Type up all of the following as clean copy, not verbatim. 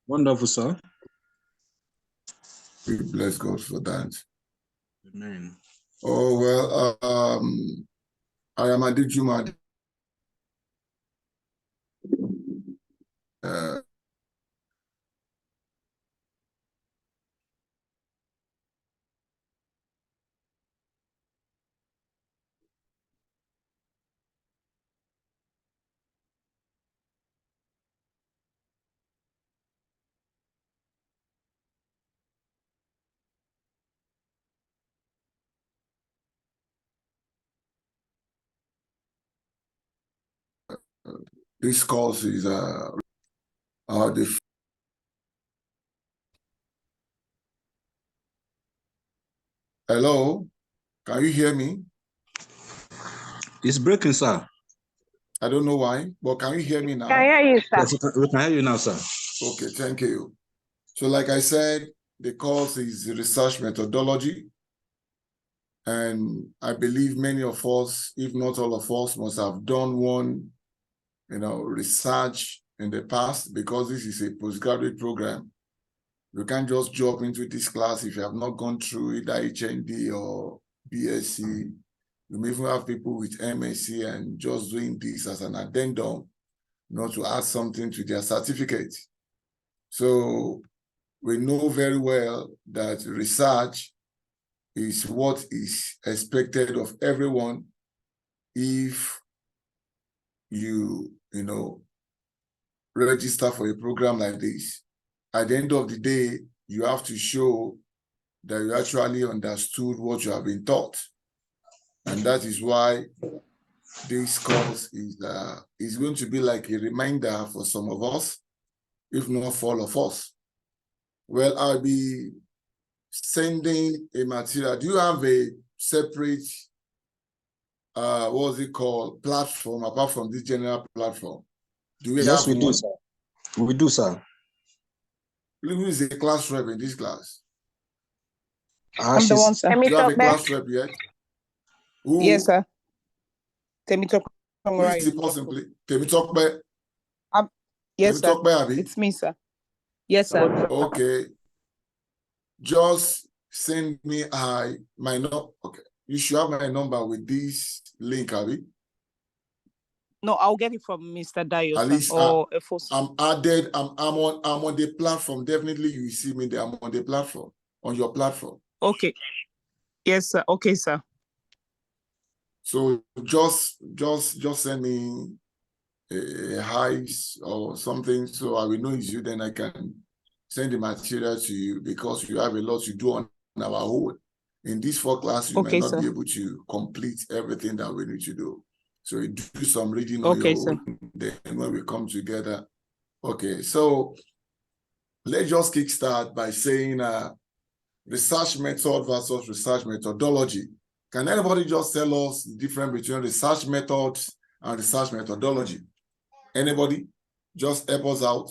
Wonderful, sir. We bless God for that. Amen. Oh, well, I am Adejumo. This course is Hello, can you hear me? It's breaking, sir. I don't know why, but can you hear me now? Can I hear you, sir? Yes, we can hear you now, sir. Okay, thank you. So like I said, the course is research methodology. And I believe many of us, if not all of us, must have done one, research in the past, because this is a postgraduate program. You can't just jump into this class if you have not gone through either HND or BSc. You may even have people with MSc and just doing this as an addendum, not to add something to their certificate. So we know very well that research is what is expected of everyone if you register for a program like this. At the end of the day, you have to show that you actually understood what you have been taught. And that is why this course is going to be like a reminder for some of us, if not for all of us. Well, I'll be sending a material. Do you have a separate, what's it called, platform apart from this general platform? Do we Yes, have we do, one? sir. We do, sir. Who is a class rep in this class? I'm the one, sir. Do you have a class rep yet? Who? Yes, sir. Who is the person, please? Temitope? Yes, sir. Abi? It's me, sir. Yes, sir. Okay. Just send me my number. Okay. You should have my number with this link, Abi. No, I'll get it from Mr. Dayo, At sir, least or I'm added. I'm on the platform. Definitely, you will see me there. I'm on the platform, on your platform. Okay. Yes, sir. Okay, sir. So just send me a hi or something, so I will know it's you. Then I can send the material to you, because you have a lot to do on our own. In these 4 classes, you may not be able to complete everything that we need to do. So you do some reading on your own. Then when we come together. Okay, so let's just kickstart by saying research method versus research methodology. Can anybody just tell us the difference between research methods and research methodology? Anybody? Just help us out.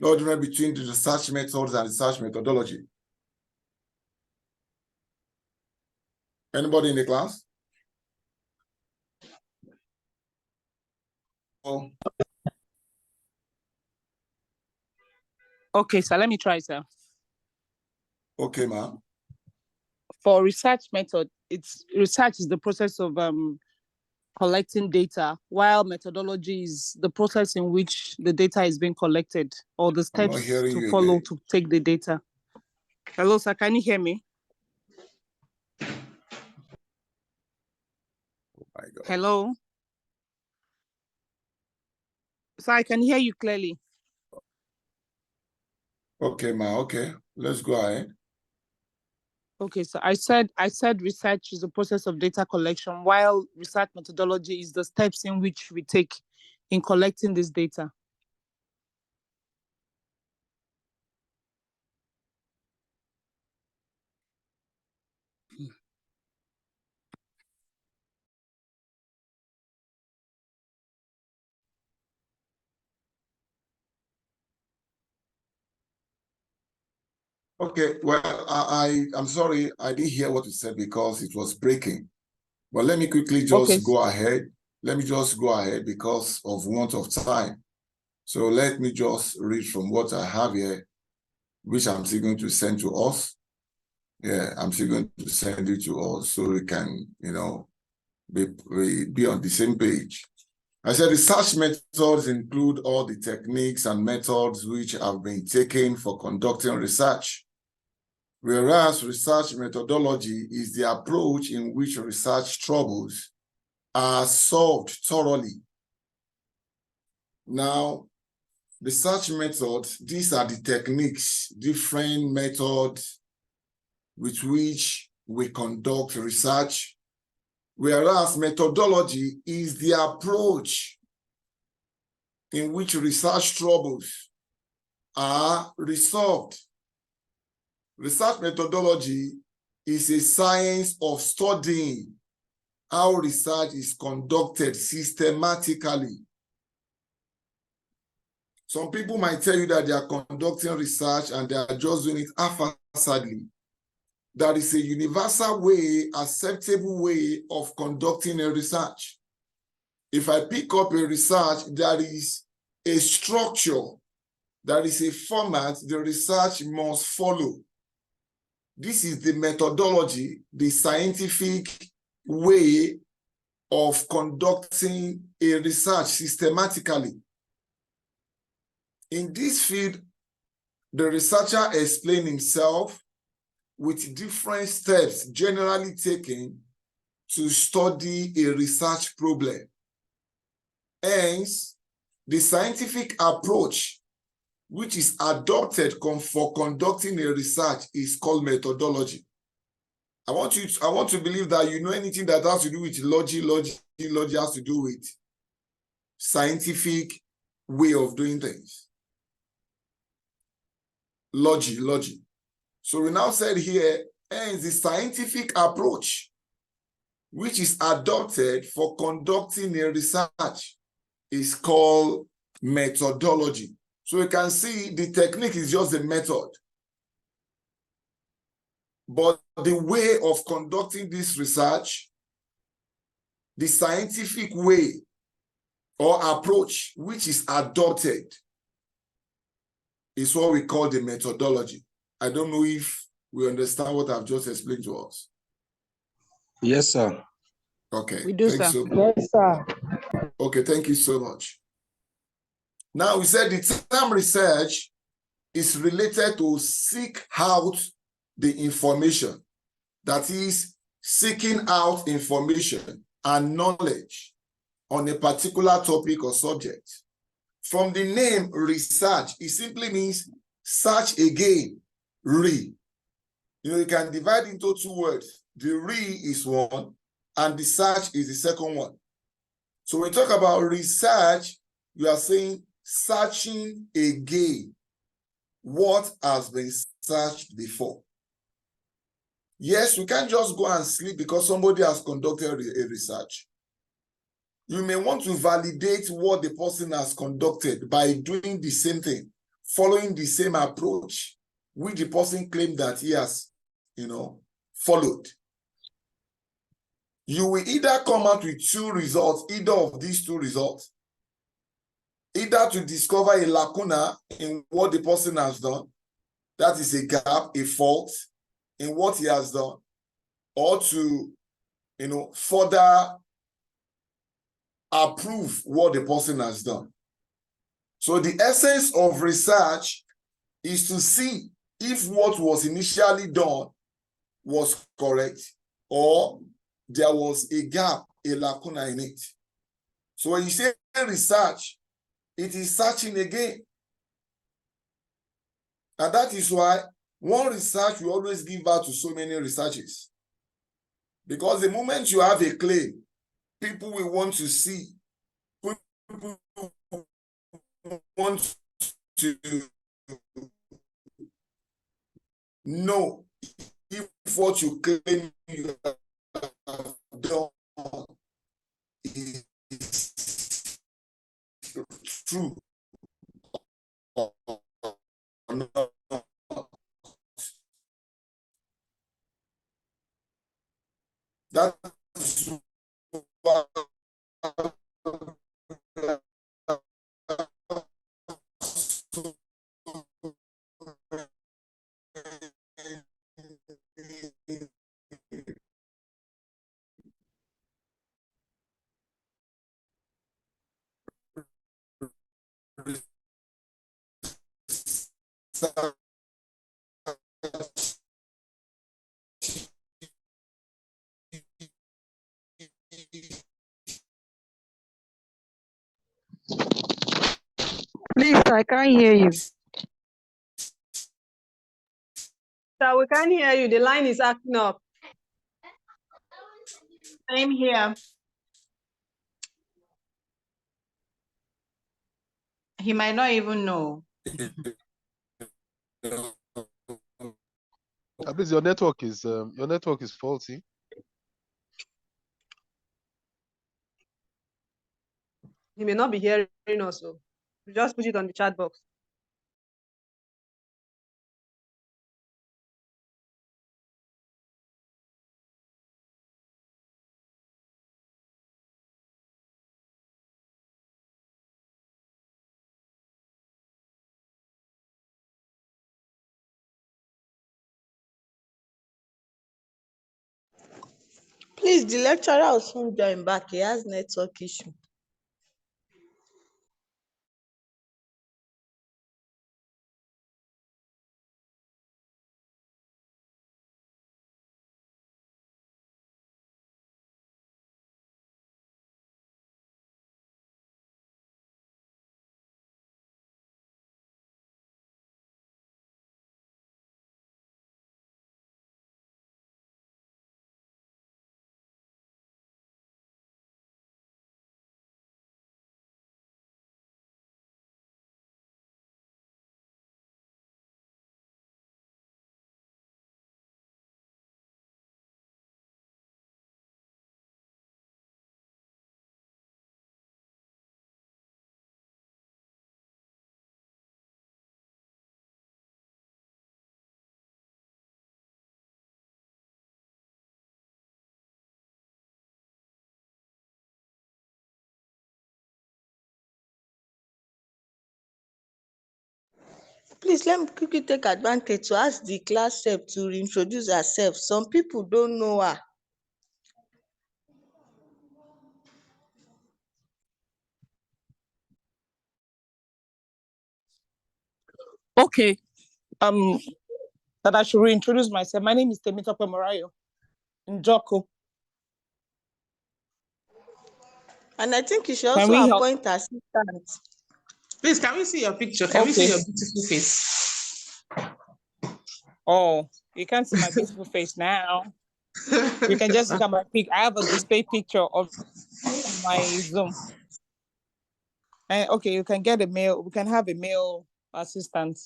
No difference between the research methods and research methodology. Anybody in the class? Oh. Okay, sir. Let me try, sir. Okay, ma'am. For research method, research is the process of collecting data, while methodology is the process in which the data is being collected, or the steps to follow to take the data. Hello, sir. Can you hear me? Oh my God. Hello. So I can hear you clearly. Okay, ma. Okay, let's go ahead. Okay, so I said research is the process of data collection, while research methodology is the steps in which we take in collecting this data. Okay, well, I'm sorry, I didn't hear what you said because it was breaking. But let me quickly just go ahead. Let me just go ahead because of want of time. So let me just read from what I have here, which I'm still going to send to us. Yeah, I'm still going to send it to us so we can, be on the same page. I said research methods include all the techniques and methods which have been taken for conducting research, whereas research methodology is the approach in which research troubles are solved thoroughly. Now, research methods, these are the techniques, different methods with which we conduct research, whereas methodology is the approach in which research troubles are resolved. Research methodology is a science of studying how research is conducted systematically. Some people might tell you that they are conducting research and they are just doing it haphazardly. There is a universal way, acceptable way of conducting a research. If I pick up a research, there is a structure, there is a format the research must follow. This is the methodology, the scientific way of conducting a research systematically. In this field, the researcher explains himself with different steps generally taken to study a research problem. Hence, the scientific approach which is adopted for conducting a research is called methodology. I want to believe that you know anything that has to do with logic has to do with scientific way of doing things. Logic. So we now said here, hence the scientific approach which is adopted for conducting a research is called methodology. So you can see the technique is just a method. But the way of conducting this research, the scientific way or approach which is adopted is what we call the methodology. I don't know if we understand what I've just explained to us. Yes, sir. Okay. We do, Thanks sir. so much. Yes, sir. Okay, thank you so much. Now, we said the term research is related to seek out the information. That is, seeking out information and knowledge on a particular topic or subject. From the name research, it simply means search again, re. You can divide into two words. The re is one, and the search is the second one. So when we talk about research, you are saying searching again what has been searched before. Yes, you can't just go and sleep because somebody has conducted a research. You may want to validate what the person has conducted by doing the same thing, following the same approach, which the person claimed that he has, followed. You will either come out with two results, either of these two results, either to discover a lacuna in what the person has done, that is a gap, a fault in what he has done, or to, further approve what the person has done. So the essence of research is to see if what was initially done was correct or there was a gap, a lacuna in it. So when you say research, it is searching again. And that is why one research will always give birth to so many researches. Because the moment you have a claim, people will want to see, people want to know if what you claim you have done is true or not. That's why Please, I can't hear you. So we can't hear you. The line is acting up. Same here. He might not even know. At least your network is faulty. He may not be hearing us. So just put it on the chat box. Please, the lecturer will soon join back. He has network issue. Please, let me quickly take advantage to ask the class rep to reintroduce herself. Some people don't know her. Okay. That I should reintroduce myself. My name is Temitope Morayo Njoko. And I think you should Can also we help? appoint assistant. Please, can we see your picture? Can we see Okay. your beautiful face? Oh, you can't see my beautiful face now. You can just look at my pic. I have a display picture of my Zoom. And okay, you can get a male. We can have a male assistant.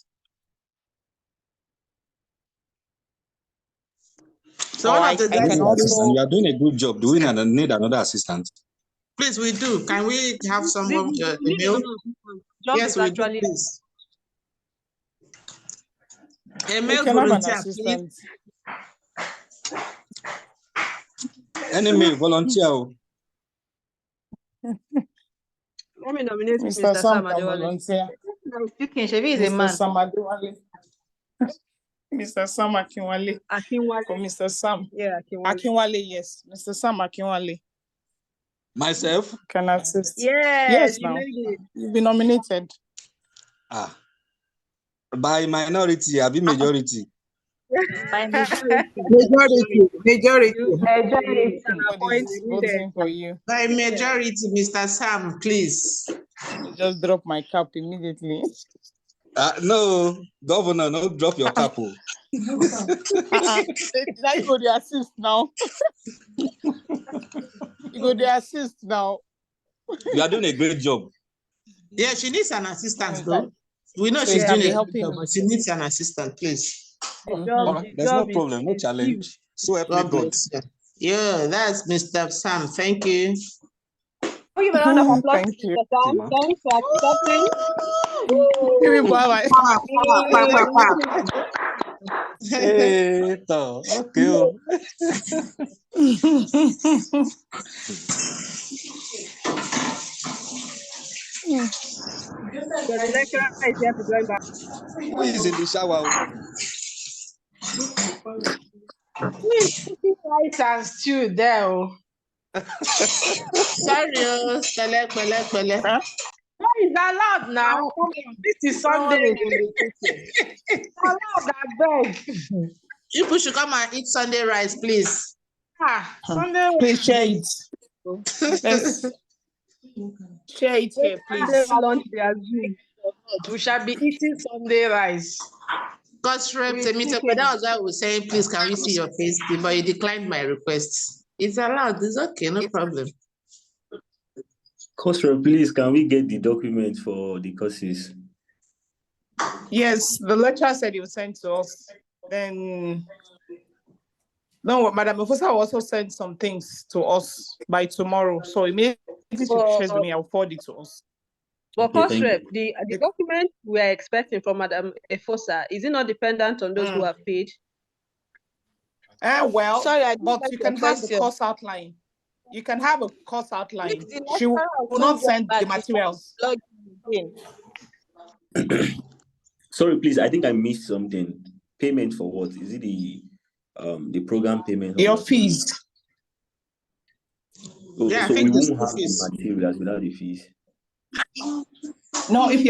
So Or one I of the can guys, also. You are doing a good job. Do we need another assistant? please, we do. Can we have someone, a male? Job Yes, is we do, actually please. A We male can have an volunteer, please. assistant. Any male volunteer? Let me nominate Mr. Mr. Sam Sam can Adewale. volunteer. No, speaking, Shebi is a Mr. man. Sam Adewale. Mr. Sam Akinwale. Akinwale. For Mr. Sam. Yeah, Akinwale. Akinwale, yes. Mr. Sam Akinwale Myself? can assist. Yes, Yes, you now. made it. You've been nominated. Ah. By minority, I be majority. By majority. Majority. Majority. Nobody's voting for you. By majority, Mr. Sam, please. Just drop my cap immediately. No, governor, no drop your cap. Now you go to assist now. You go to assist now. You are doing a great job. Yeah, she needs an assistant, Okay. though. We know So she's you can doing be a good helping job, me. but she needs an assistant, please. All right, there's no problem, no challenge. So help me God God. bless you. Yeah, that's Mr. Sam. Thank you. Give a round of applause Thank to you. Mr. Sam. Tima. Thanks for accepting. Give me bye. Hey, okay. So the lecturer is here to join back. Who is in the shower? Who is cooking rice and stew there? Sorry, pele. Huh? It's allowed now. Come on, this is Sunday. It's allowed, I beg. People should come and eat Sunday rice, please. Sunday Please share it. Let's share it here, Sunday please. lunch they are doing. we shall be eating Sunday rice. God's rep, that was why I was saying, please, can we see your face? But you declined my request. It's allowed. It's okay, no problem. Course, please, can we get the document for the courses? Yes, the lecturer said he will send to us. Then, no, Madam Professor will also send some things to us by tomorrow. So immediately she shares with me, I'll forward it to us. But Okay, course thank rep, you. the document we are expecting from Madam Efosa, is it not dependent on those who have paid? Well, Sorry, I didn't but get you your can have the question. course outline. You can have a course outline. If the She will lecturer not get send back, the you can materials. log in. Sorry, please, I think I missed something. Payment for what? Is it the program payment? Your fees. Oh, Yeah, I so we think the won't school have the fees. materials without the fees. No, if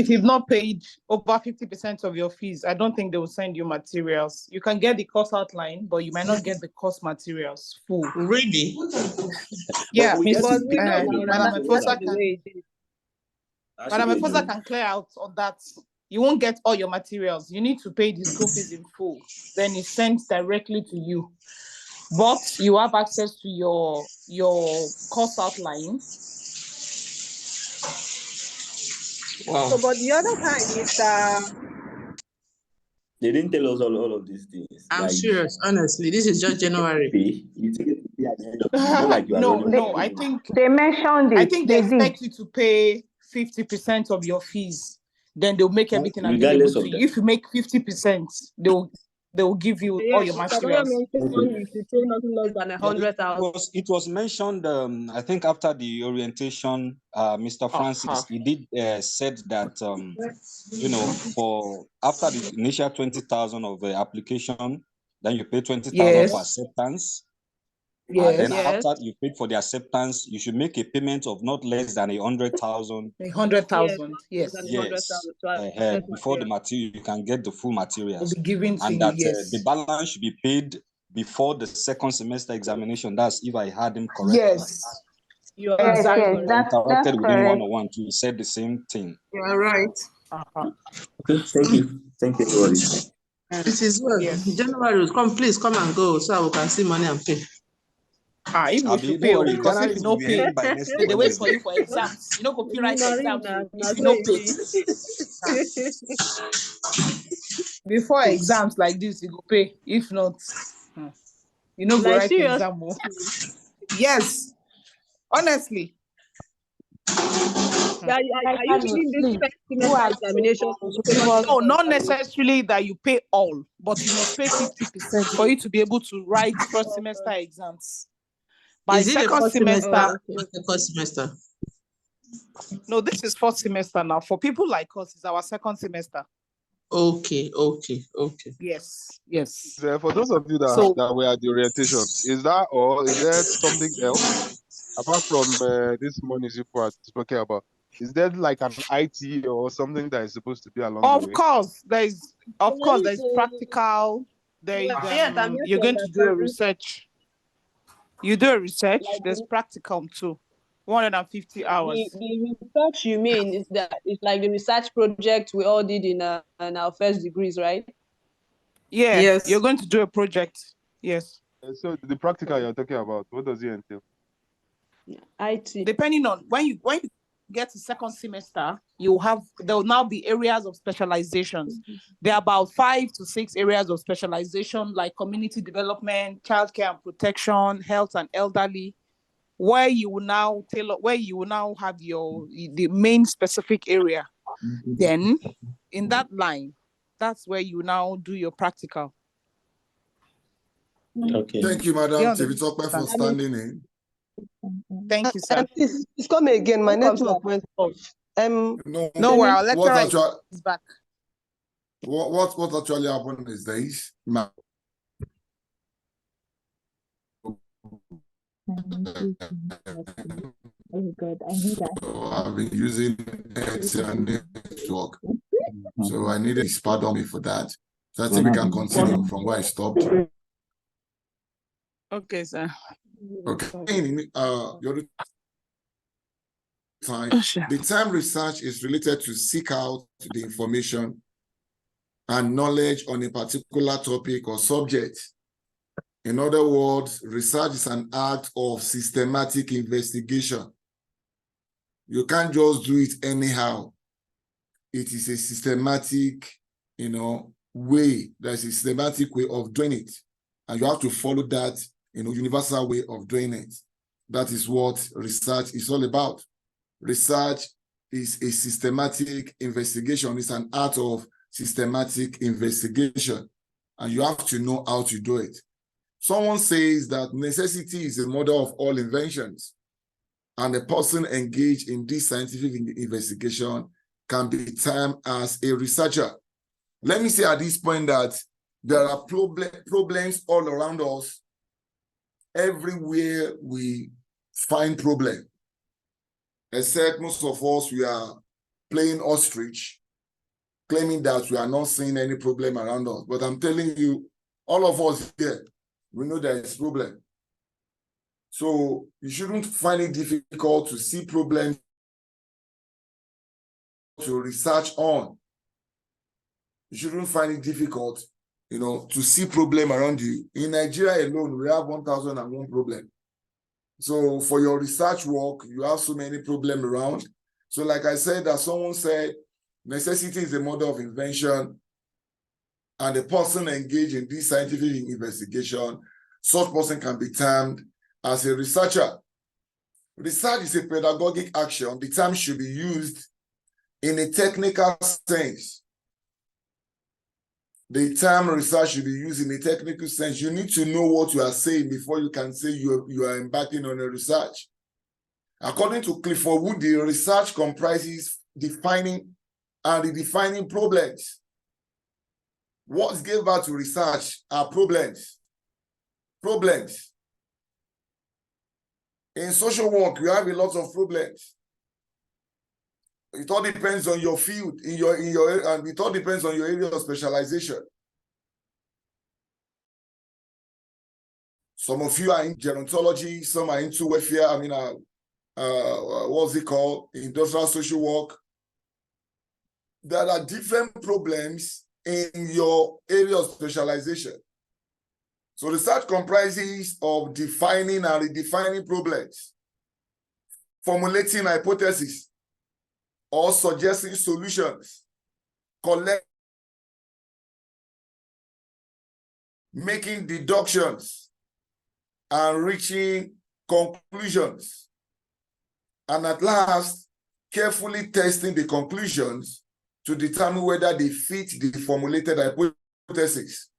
you've not paid over 50% of your fees, I don't think they will send you materials. You can get the course outline, but you might not get the course materials full. Really? Yeah, But we Miss get But the we know payment. now Madam that Efosa is the can way it is. Madam Efosa can clear out on that. You won't get all your materials. You need to pay the school fees in full. Then it's sent directly to you. But you have access to your course outline. Wow. So, but the other time is They didn't tell us all of these things. I'm Like, serious, honestly. This is just January. you take it to pay at the end of the year. Not like you are running. No. I think They mentioned they it. They did. expect you to pay 50% of your fees. Then they'll make everything available Regardless to of you. that. If you make 50%, they'll give you all your materials. mentioned you should pay nothing less than 100,000. It was mentioned, I think after the orientation, Mr. Francis, he did said that, for after the initial 20,000 of the application, then you pay 20,000 for Yes. acceptance. Yes. Then after you paid for the acceptance, you should make a payment of not less than 100,000. 100,000. Yes. Yes. Before the material, you can get the full Will materials, be given to and you. that Yes. the balance should be paid before the second semester examination. That's if I heard him correctly. Yes. You are Yes, Exactly. yes, I that's interacted with him correct. one-on-one too. He said the same thing. You are right. Okay, thank you. Thank you, everybody. This is well. Yes. January, please come and go so we can see money and pay. If we should Don't pay, worry, because if January you will no be pay, ending by next they wait for Wednesday. you for exams. You know, copyright exams. Marina, If you no pay, before exams like this, you go pay. If not, you know, go like write the serious. exam. Yes, honestly. Are you feeling this first semester examination? No, not necessarily that you pay all, but you must pay 50% for you to be able to write first semester exams. By Is it the second first semester, semester? The first semester. no, this is fourth semester now. For people like us, it's our second semester. Okay. Yes. So for those of you that were at the orientation, is that or is there something else apart from this money you are talking about? Is there like an IT or something that is supposed to be along the way? Of course, there's practical. You're going to do a research. You do a research. There's practicum too. 150 hours. The research you mean is that it's like the research project we all did in our first degrees, right? Yeah. Yes. You're going to do a project. Yes. So the practical you're talking about, what does it entail? IT. Depending on when you get to second semester, there will now be areas of specializations. There are about 5 to 6 areas of specialization, like community development, childcare and protection, health and elderly, where you will now have the main specific area. Then in that line, that's where you now do your practical. Okay. Thank you, Madam Tibitope, for standing in. Thank you, sir. Please come again. My network went off. No worry, I'll let her is back. What actually happened is this. Oh God, I need that. So I've been using Excel network. So I needed to pardon me for that. So I think we can continue from where I stopped. Okay, sir. Okay. The time research is related to seek out the information and knowledge on a particular topic or subject. In other words, research is an act of systematic investigation. You can't just do it anyhow. It is a systematic, way. There's a systematic way of doing it. And you have to follow that, universal way of doing it. That is what research is all about. Research is a systematic investigation. It's an art of systematic investigation. And you have to know how to do it. Someone says that necessity is the mother of all inventions. And a person engaged in this scientific investigation can be termed as a researcher. Let me say at this point that there are problems all around us. Everywhere we find problem. Except most of us, we are playing ostrich, claiming that we are not seeing any problem around us. But I'm telling you, all of us here, we know there is problem. So you shouldn't find it difficult to see problems to research on. You shouldn't find it difficult, to see problem around you. In Nigeria alone, we have 1,001 problem. So for your research work, you have so many problems around. So like I said, as someone said, necessity is the mother of invention, and the person engaged in this scientific investigation, such person can be termed as a researcher. Research is a pedagogic action. The term should be used in a technical sense. The term research should be used in a technical sense. You need to know what you are saying before you can say you are embarking on a research. According to Clifford Wood, the research comprises defining and redefining problems. What gave birth to research are problems. Problems. In social work, you have a lot of problems. It all depends on your field, and it all depends on your area of specialization. Some of you are in gerontology, some are into welfare, what's it called? Industrial social work. There are different problems in your area of specialization. So research comprises of defining and redefining problems, formulating hypotheses, or suggesting solutions, making deductions, and reaching conclusions. And at last, carefully testing the conclusions to determine whether they fit the formulated hypothesis.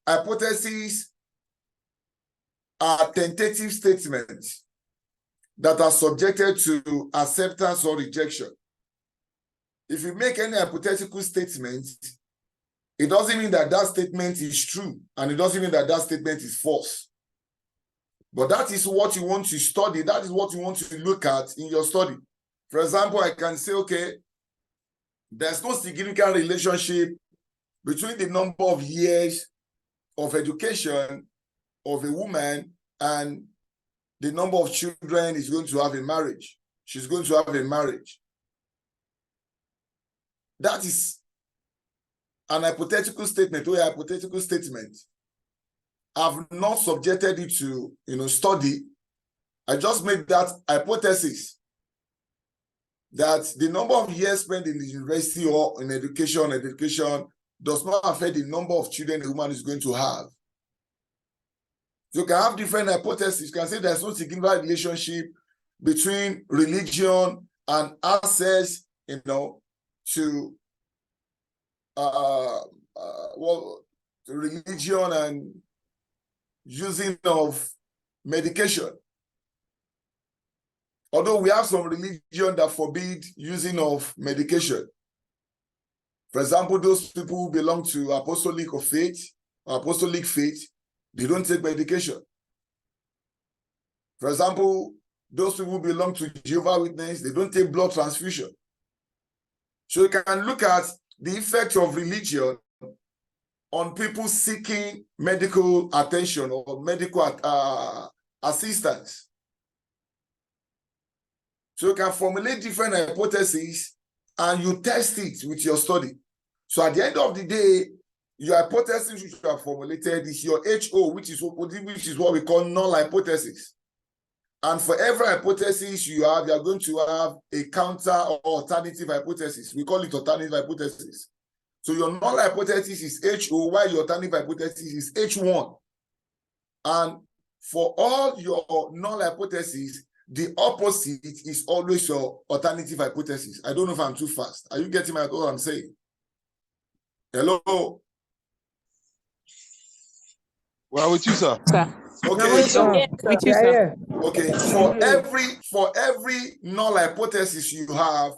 Hypotheses are tentative statements that are subjected to acceptance or rejection. If you make any hypothetical statement, it doesn't mean that that statement is true, and it doesn't mean that that statement is false. But that is what you want to study. That is what you want to look at in your study. For example, I can say, okay, there's no significant relationship between the number of years of education of a woman and the number of children is going to have in marriage. She's going to have a marriage. That is an hypothetical statement or a hypothetical statement. I've not subjected it to study. I just made that hypothesis that the number of years spent in the university or in education does not affect the number of children a woman is going to have. You can have different hypotheses. You can say there's no significant relationship between religion and access, to religion and using of medication. Although we have some religion that forbid using of medication. For example, those people who belong to apostolic faith, they don't take medication. For example, Those people belong to Jehovah's Witness. They don't take blood transfusion. So you can look at the effect of religion on people seeking medical attention or medical assistance. So you can formulate different hypotheses and you test it with your study. So at the end of the day, your hypothesis which you have formulated is your HO, which is what we call null hypothesis. And for every hypothesis you have, you're going to have a counter or alternative hypothesis. We call it alternative hypothesis. So your null hypothesis is HO, while your alternative hypothesis is H1. And for all your null hypotheses, the opposite is always your alternative hypothesis. I don't know if I'm too fast. Are you getting what I'm saying? Hello? Well, with you, sir. Okay, so with you, sir. Okay, for every null hypothesis you have,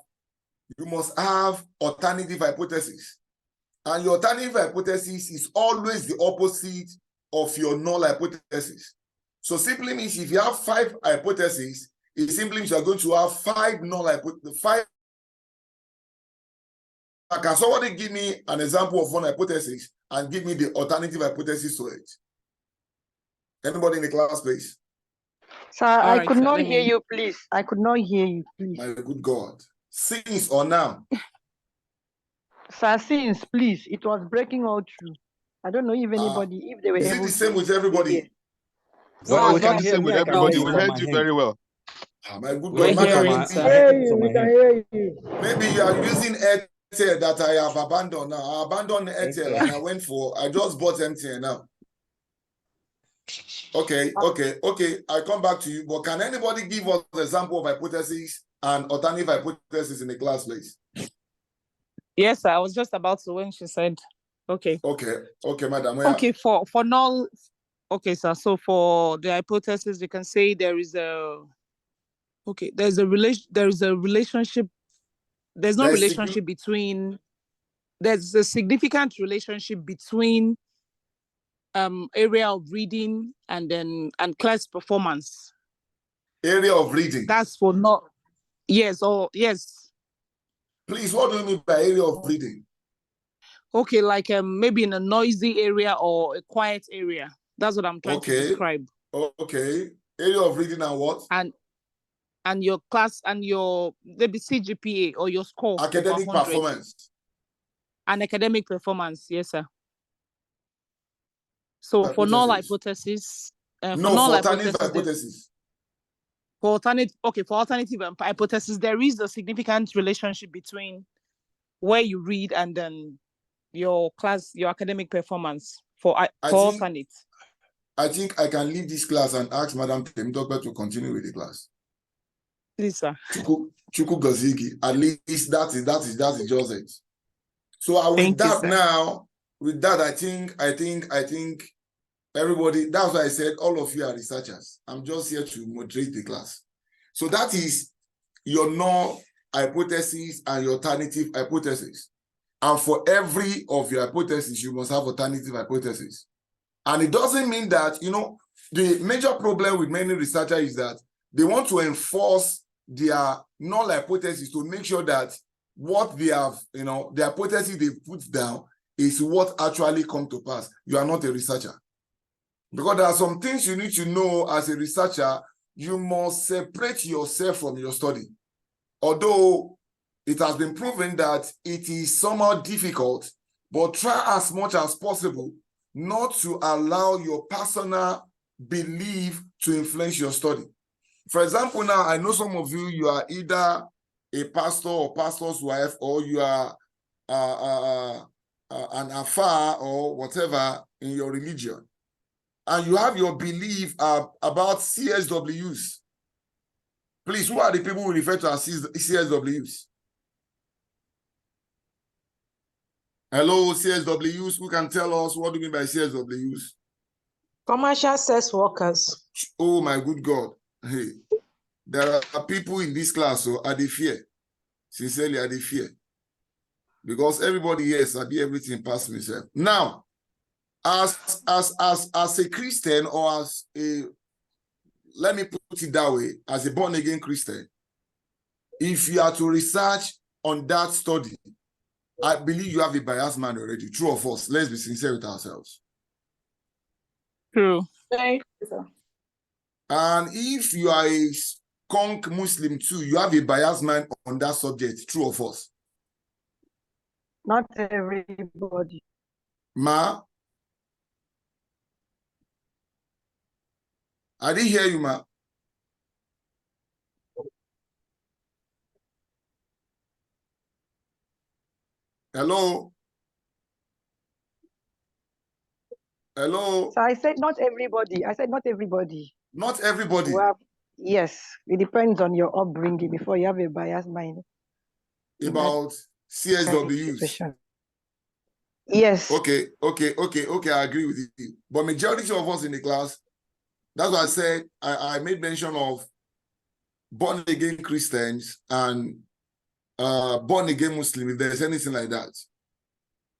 you must have alternative hypothesis. And your alternative hypothesis is always the opposite of your null hypothesis. So simply means if you have 5 hypotheses, it simply means you're going to have 5 null hypotheses. Can somebody give me an example of one hypothesis and give me the alternative hypothesis to it? Anybody in the class, please? Sir, I could not hear you, please. I could not hear you, please. My good God. Since or now? Sir, since, please. It was breaking all through. I don't know if anybody, if they were is able it the same to with everybody? No, it's not the same with everybody. We heard you very well. My good We God. Maybe you are using Airtel that I have abandoned now. I abandoned Airtel and I just bought MTN now. Okay. I come back to you. But can anybody give us an example of hypothesis and alternative hypothesis in the class, please? Yes, I was just about to when she said, okay. Okay, madam. Okay, for null. Okay, sir. So for the hypothesis, you can say there's a relationship. There's no relationship between. There's a significant relationship between area of reading and class performance. Area of reading. That's for not. Yes. Yes. Please, what do you mean by area of reading? Okay, like maybe in a noisy area or a quiet area. That's what I'm trying to describe. Okay. Area of reading and what? And your class and your maybe CGPA or your score. Academic performance. And academic performance, yes, sir. So for null hypothesis, for alternative hypothesis. For alternative hypothesis, there is a significant relationship between where you read and then your academic performance for alternate. I think I can leave this class and ask Madam Temitope to continue with the class. Please, sir. Chuku Gazigi. At least that is just it. So with that, I think everybody, that's why I said all of you are researchers. I'm just here to moderate the class. So that is your null hypothesis and your alternative hypothesis. And for every of your hypotheses, you must have alternative hypothesis. And it doesn't mean that, the major problem with many researchers is that they want to enforce their null hypothesis to make sure that what they have, the hypothesis they put down is what actually come to pass. You are not a researcher. Because there are some things you need to know as a researcher. You must separate yourself from your study. Although it has been proven that it is somehow difficult, but try as much as possible not to allow your personal belief to influence your study. For example, now, I know some of you are either a pastor or pastor's wife, or you are an afar or whatever in your religion. And you have your belief about CSWs. Please, who are the people who refer to as CSWs? Hello, CSWs. Who can tell us what do you mean by CSWs? Commercial sex workers. Oh, my good God. Hey, there are people in this class who are they fear. Sincerely, are they fear. Because everybody here sabi everything past myself. Now, as a Christian or as let me put it that way, as a born-again Christian, if you are to research on that study, I believe you have a biased mind already. True or false? Let's be sincere with ourselves. True. Thank you, sir. And if you are a skunk Muslim too, you have a biased mind on that subject. True or false? Not everybody. Ma? I didn't hear you, ma. Hello? Hello? So I said not everybody. I said not everybody. Not everybody. Well, yes, it depends on your upbringing before you have a biased mind. About CSWs. Yes. Okay, I agree with you. But majority of us in the class, that's why I said I made mention of born-again Christians and born-again Muslims, if there's anything like that.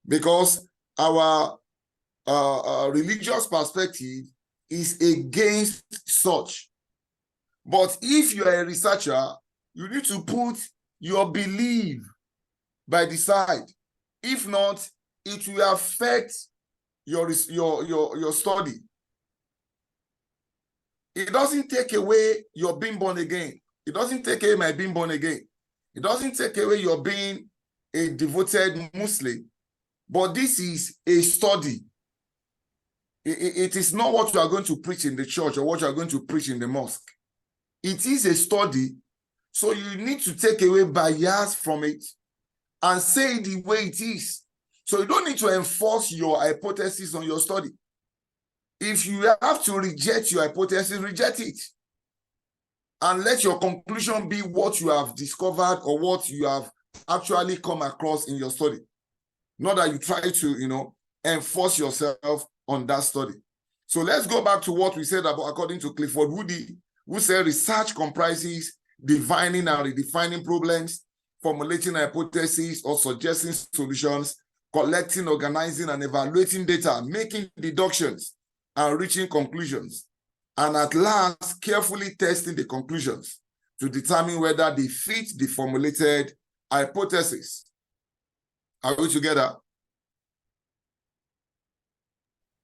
Because our religious perspective is against such. But if you are a researcher, you need to put your belief by the side. If not, it will affect your study. It doesn't take away your being born again. It doesn't take away my being born again. It doesn't take away your being a devoted Muslim. But this is a study. It is not what you are going to preach in the church or what you are going to preach in the mosque. It is a study, so you need to take away bias from it and say it the way it is. So you don't need to enforce your hypothesis on your study. If you have to reject your hypothesis, reject it. And let your conclusion be what you have discovered or what you have actually come across in your study. Not that you try to, enforce yourself on that study. So let's go back to what we said about, according to Clifford Woody, who said research comprises divining and redefining problems, formulating hypotheses or suggesting solutions, collecting, organizing, and evaluating data, making deductions, and reaching conclusions, and at last, carefully testing the conclusions to determine whether they fit the formulated hypothesis. Are we together?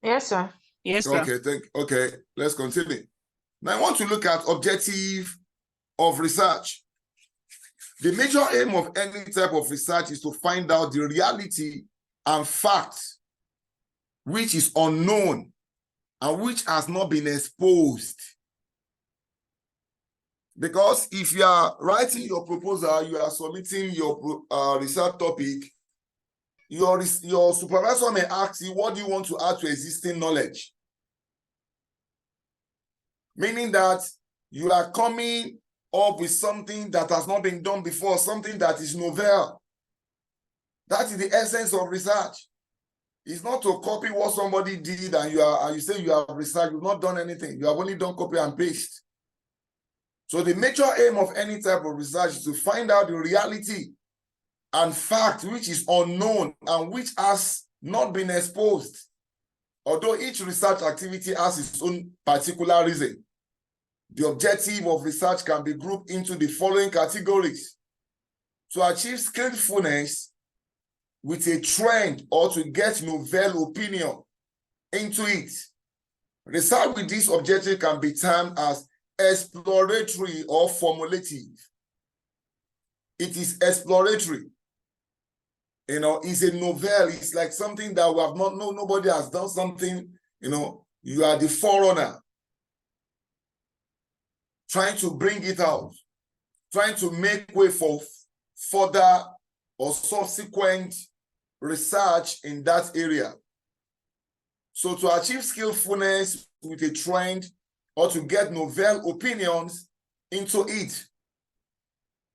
Yes, sir. Yes, sir. Okay, let's continue. Now I want to look at objective of research. The major aim of any type of research is to find out the reality and facts which is unknown and which has not been exposed. Because if you are writing your proposal, you are submitting your research topic, your supervisor may ask you, what do you want to add to existing knowledge? Meaning that you are coming up with something that has not been done before, something that is novel. That is the essence of research. It's not to copy what somebody did and you say you have researched, you've not done anything. You have only done copy and paste. So the major aim of any type of research is to find out the reality and fact which is unknown and which has not been exposed. Although each research activity has its own particular reason, the objective of research can be grouped into the following categories: to achieve skillfulness with a trend or to get novel opinion into it. Research with this objective can be termed as exploratory or formulative. It is exploratory. It's a novel. It's like something that we have not known. Nobody has done something. You are the forerunner, trying to bring it out, trying to make way for further or subsequent research in that area. So to achieve skillfulness with a trend or to get novel opinions into it.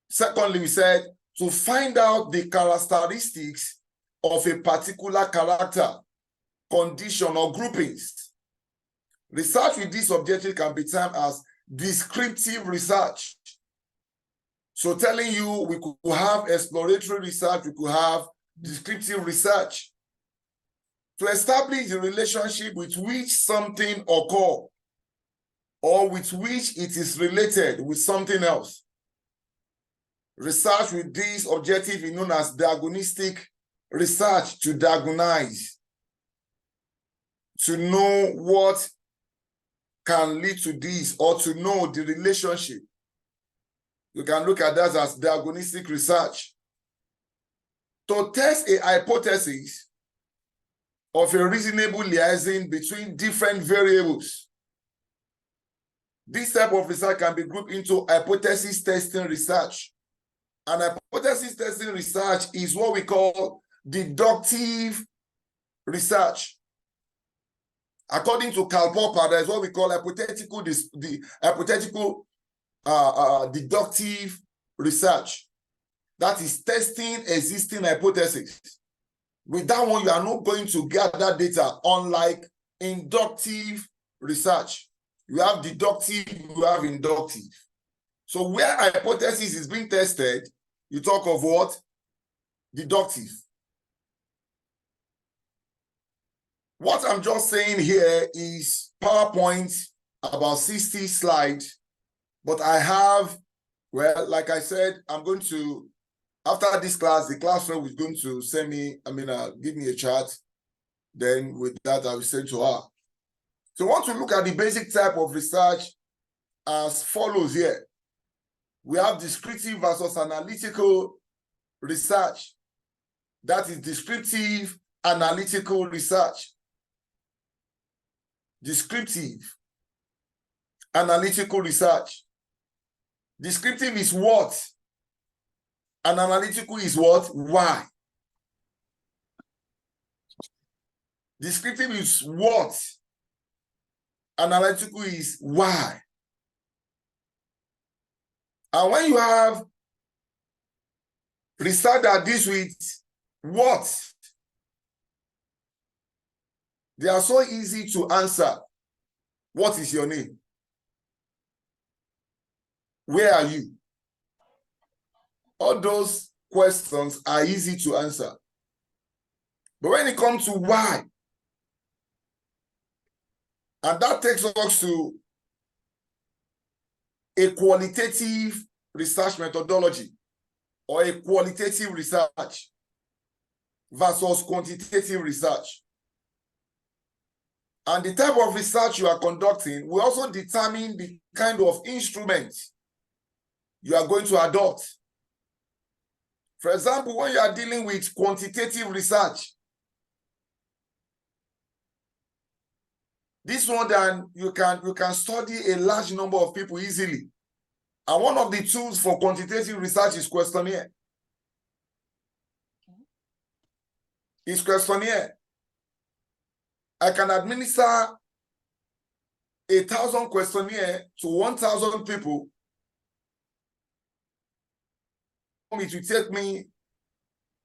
Secondly, we said to find out the characteristics of a particular character, condition, or groupings. Research with this objective can be termed as descriptive research. So telling you we could have exploratory research, we could have descriptive research. To establish the relationship with which something occurs. or with which it is related with something else. Research with this objective is known as diagnostic research, to diagnose, to know what can lead to this, or to know the relationship. You can look at that as diagnostic research. To test a hypothesis of a reasonable liaison between different variables. This type of research can be grouped into hypothesis testing research. And hypothesis testing research is what we call deductive research. According to Karl Popper, that is what we call hypothetical deductive research. That is testing existing hypotheses. With that one, you are not going to gather data, unlike inductive research. You have deductive, you have inductive. So where hypothesis is being tested, you talk of what? Deductive. What I'm just saying here is PowerPoint, about 60 slides, but I have, well, like I said, I'm going to, after this class, the classroom is going to send me, give me a chart. Then with that, I will send to her. So I want to look at the basic type of research as follows here. We have descriptive versus analytical research. That is descriptive analytical research. Descriptive analytical research. Descriptive is what? And analytical is what? Why? Descriptive is what? Analytical is why. And when you have research that deals with what, they are so easy to answer. What is your name? Where are you? All those questions are easy to answer. But when it comes to why, and that takes us to a qualitative research methodology, or a qualitative research versus quantitative research. And the type of research you are conducting will also determine the kind of instrument you are going to adopt. For example, when you are dealing with quantitative research, this one, then you can study a large number of people easily. And one of the tools for quantitative research is questionnaire. It's questionnaire. I can administer 1,000 questionnaire to 1,000 people. It will take me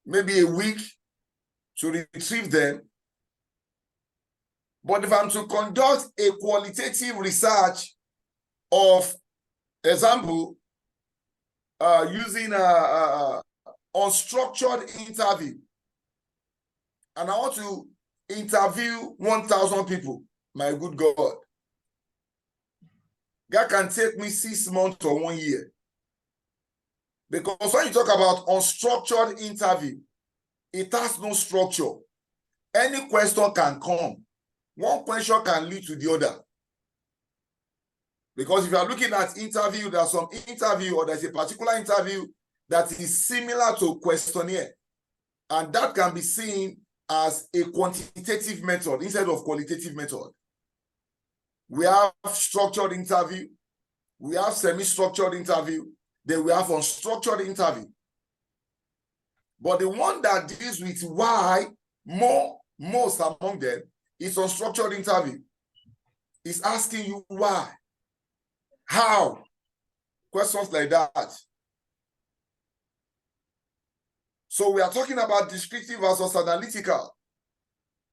maybe a week to retrieve them. But if I'm to conduct a qualitative research of example, using unstructured interview, and I want to interview 1,000 people, my good God, that can take me 6 months or 1 year. Because when you talk about unstructured interview, it has no structure. Any question can come. One question can lead to the other. Because if you are looking at interview, there's some interview, or there's a particular interview that is similar to questionnaire. And that can be seen as a quantitative method instead of qualitative method. We have structured interview, we have semi-structured interview, then we have unstructured interview. But the one that deals with why, most among them, is unstructured interview. It's asking you why, how, questions like that. So we are talking about descriptive versus analytical.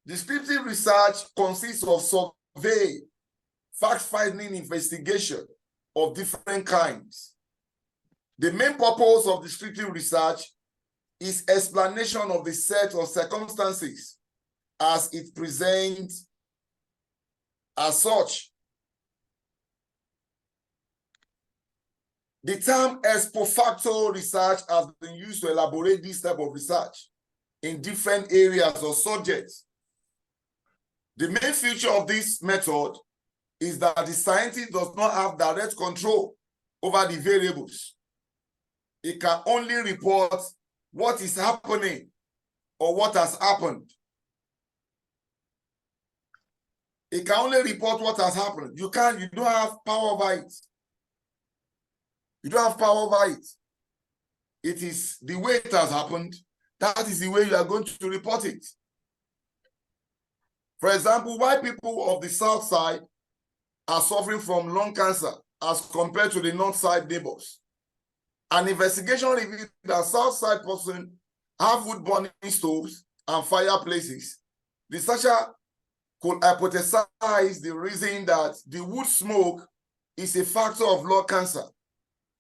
Descriptive research consists of survey, fact-finding investigation of different kinds. The main purpose of descriptive research is explanation of the set of circumstances as it presents as such. The term ex post facto research has been used to elaborate this type of research in different areas or subjects. The main feature of this method is that the scientist does not have direct control over the variables. It can only report what is happening or what has happened. It can only report what has happened. You don't have power over it. You don't have power over it. It is the way it has happened. That is the way you are going to report it. For example, why people of the south side are suffering from lung cancer as compared to the north side neighbors. An investigation revealed that south side person have wood burning stoves and fireplaces. The researcher could hypothesize the reason that the wood smoke is a factor of lung cancer.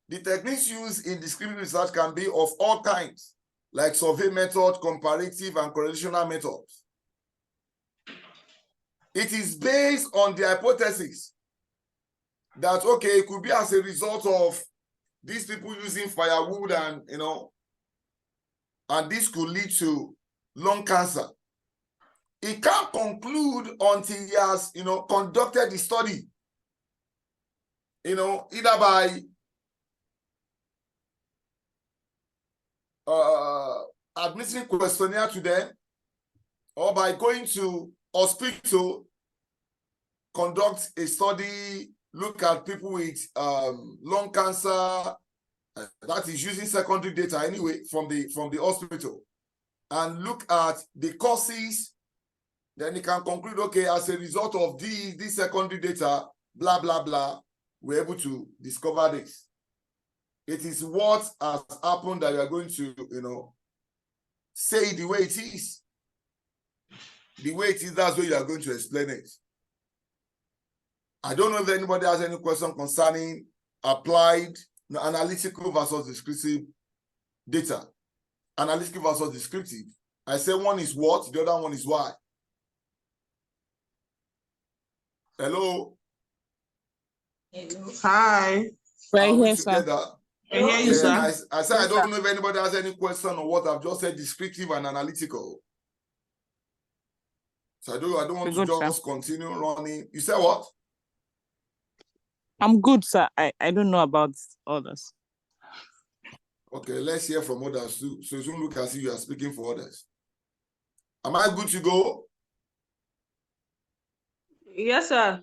The techniques used in descriptive research can be of all kinds, like survey method, comparative, and correlational methods. It is based on the hypothesis that, okay, it could be as a result of these people using firewood and, and this could lead to lung cancer. It can't conclude until he has, conducted the study, either by administering questionnaire to them or by going to hospital, conduct a study, look at people with lung cancer, that is using secondary data anyway from the hospital, and look at the causes. Then he can conclude, okay, as a result of this secondary data, blah, blah, blah, we're able to discover this. It is what has happened that you are going to, say the way it is. The way it is, that's where you are going to explain it. I don't know if anybody has any question concerning applied analytical versus descriptive data. Analytical versus descriptive. I say one is what, the other one is why. Hello? Hello. Hi. Right here, together? sir. I hear you, sir. I said, I don't know if anybody has any question on what I've just said, descriptive and analytical. So I don't want to just continue running. You said what? I'm good, sir. I don't know about others. Okay, let's hear from others too. So it won't look as if you are speaking for others. Am I good to go? Yes, sir.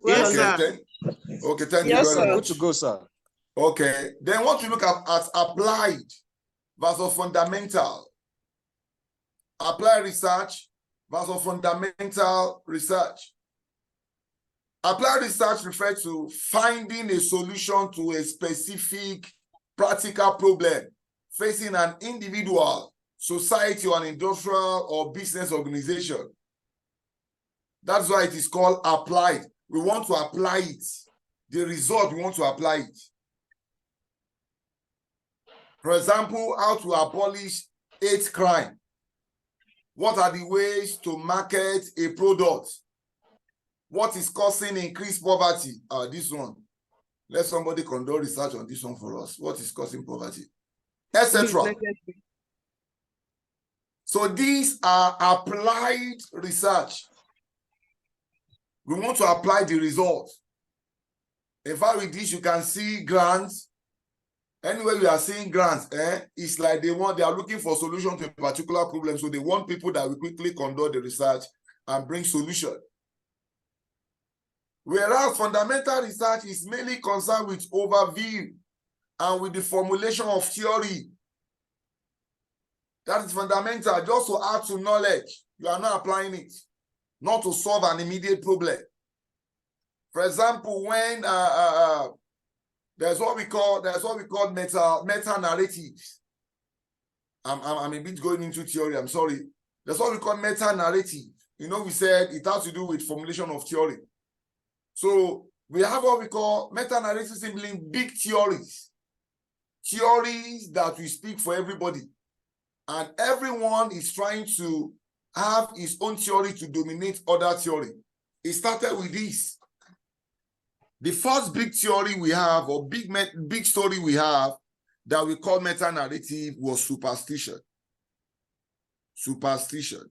Yes, Well, sir. Okay, thank you Yes, very sir. much. Good to go, sir. Okay, then what you look at applied versus fundamental. Applied research versus fundamental research. Applied research refers to finding a solution to a specific practical problem facing an individual, society, or an industrial or business organization. That's why it is called applied. We want to apply it. The result, we want to apply it. For example, how to abolish hate crime. What are the ways to market a product? What is causing increased poverty? This one. Let somebody conduct research on this one for us. What is causing poverty? Etc. So these are applied research. We want to apply the results. In fact, with this, you can see grants. Anywhere we are seeing grants, it's like they are looking for solution to a particular problem. So they want people that will quickly conduct the research and bring solution. Whereas fundamental research is mainly concerned with overview and with the formulation of theory. That is fundamental, just to add to knowledge. You are not applying it, not to solve an immediate problem. For example, when there's what we call meta narratives. I'm a bit going into theory. I'm sorry. That's what we call meta narrative. We said it has to do with formulation of theory. So we have what we call meta narratives, simply big theories that we speak for everybody, and everyone is trying to have his own theory to dominate other theory. It started with this. The first big theory we have, or big story we have, that we call meta-narrative was superstition. Superstition.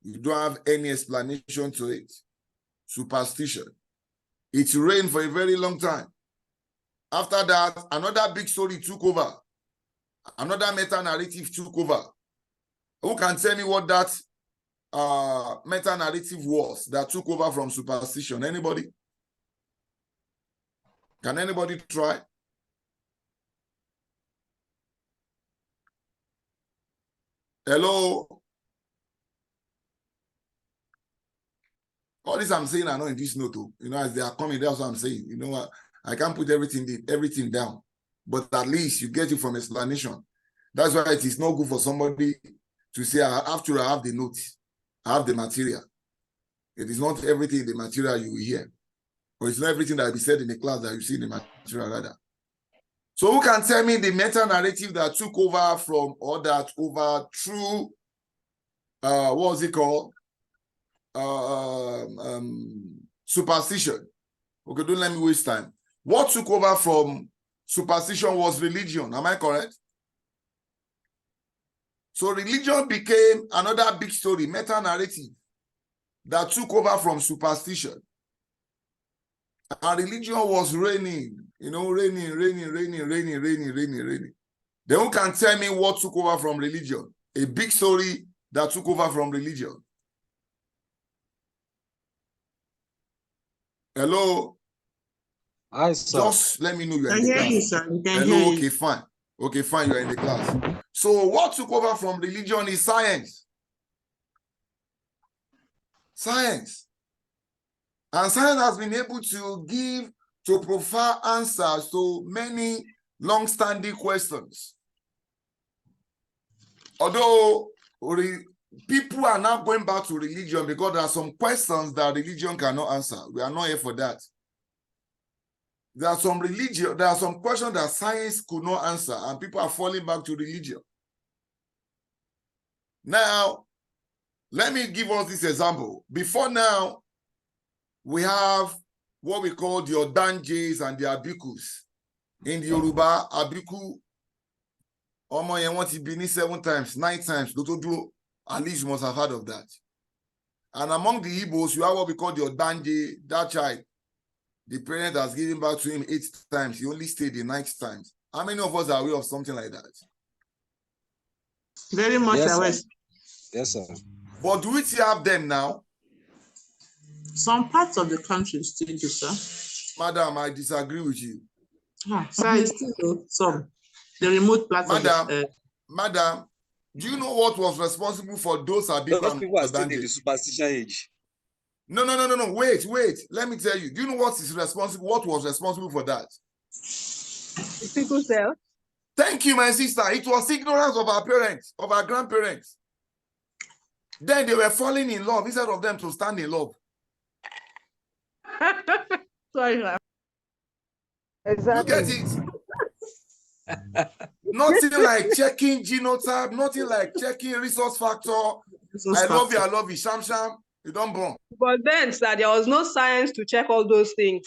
You don't have any explanation to it. Superstition. It reigned for a very long time. After that, another big story took over. Another meta-narrative took over. Who can tell me what that meta-narrative was that took over from superstition? Anybody? Can anybody try? Hello? All this I'm saying, I know in this note, you know, as they are coming, that's what I'm saying. You know what? I can't put everything down, but at least you get it from explanation. That's why it is not good for somebody to say, after I have the notes, I have the material. It is not everything in the material you will hear, or it's not everything that will be said in the class that you see in the material rather. So who can tell me the meta-narrative that took over from, or that overthrew, what was it called? Superstition. Okay, don't let me waste time. What took over from superstition was religion. Am I correct? So religion became another big story, meta-narrative, that took over from superstition. And religion was reigning, you know, reigning. Then who can tell me what took over from religion? A big story that took over from religion. Hello? Hi, sir. Just let me know you're in the class. Hello, okay, fine. Okay, fine, you're in the class. So what took over from religion is science. Science. And science has been able to provide answers to many long-standing questions. Although people are now going back to religion because there are some questions that religion cannot answer. We are not here for that. There are some questions that science could not answer, and people are falling back to religion. Now, let me give us this example. Before now, we have what we call the Odanjes and the Abikus. In the Yoruba, Abiku, Omo yen want to be 7 times, 9 times, at least you must have heard of that. And among the Igbos, you have what we call the Odanje, that child. The parent has given back to him 8 times. He only stayed the 9th times. How many of us are aware of something like that? Very much aware. Yes, sir. But do we still have them now? Some parts of the country still do, sir. Madam, I disagree with you. Sir, it's still some. The remote parts of the... Madam, do you know what was responsible for those people are still in the superstition age. No. Wait. Let me tell you. Do you know what was responsible for that? People self. Thank you, my sister. It was ignorance of our parents, of our grandparents. Then they were falling in love instead of them to stand in love. Sorry. Exactly. You get it? Nothing like checking genotype, nothing like checking resource factor. I love you, sham. You don't born. But then, sir, there was no science to check all those things.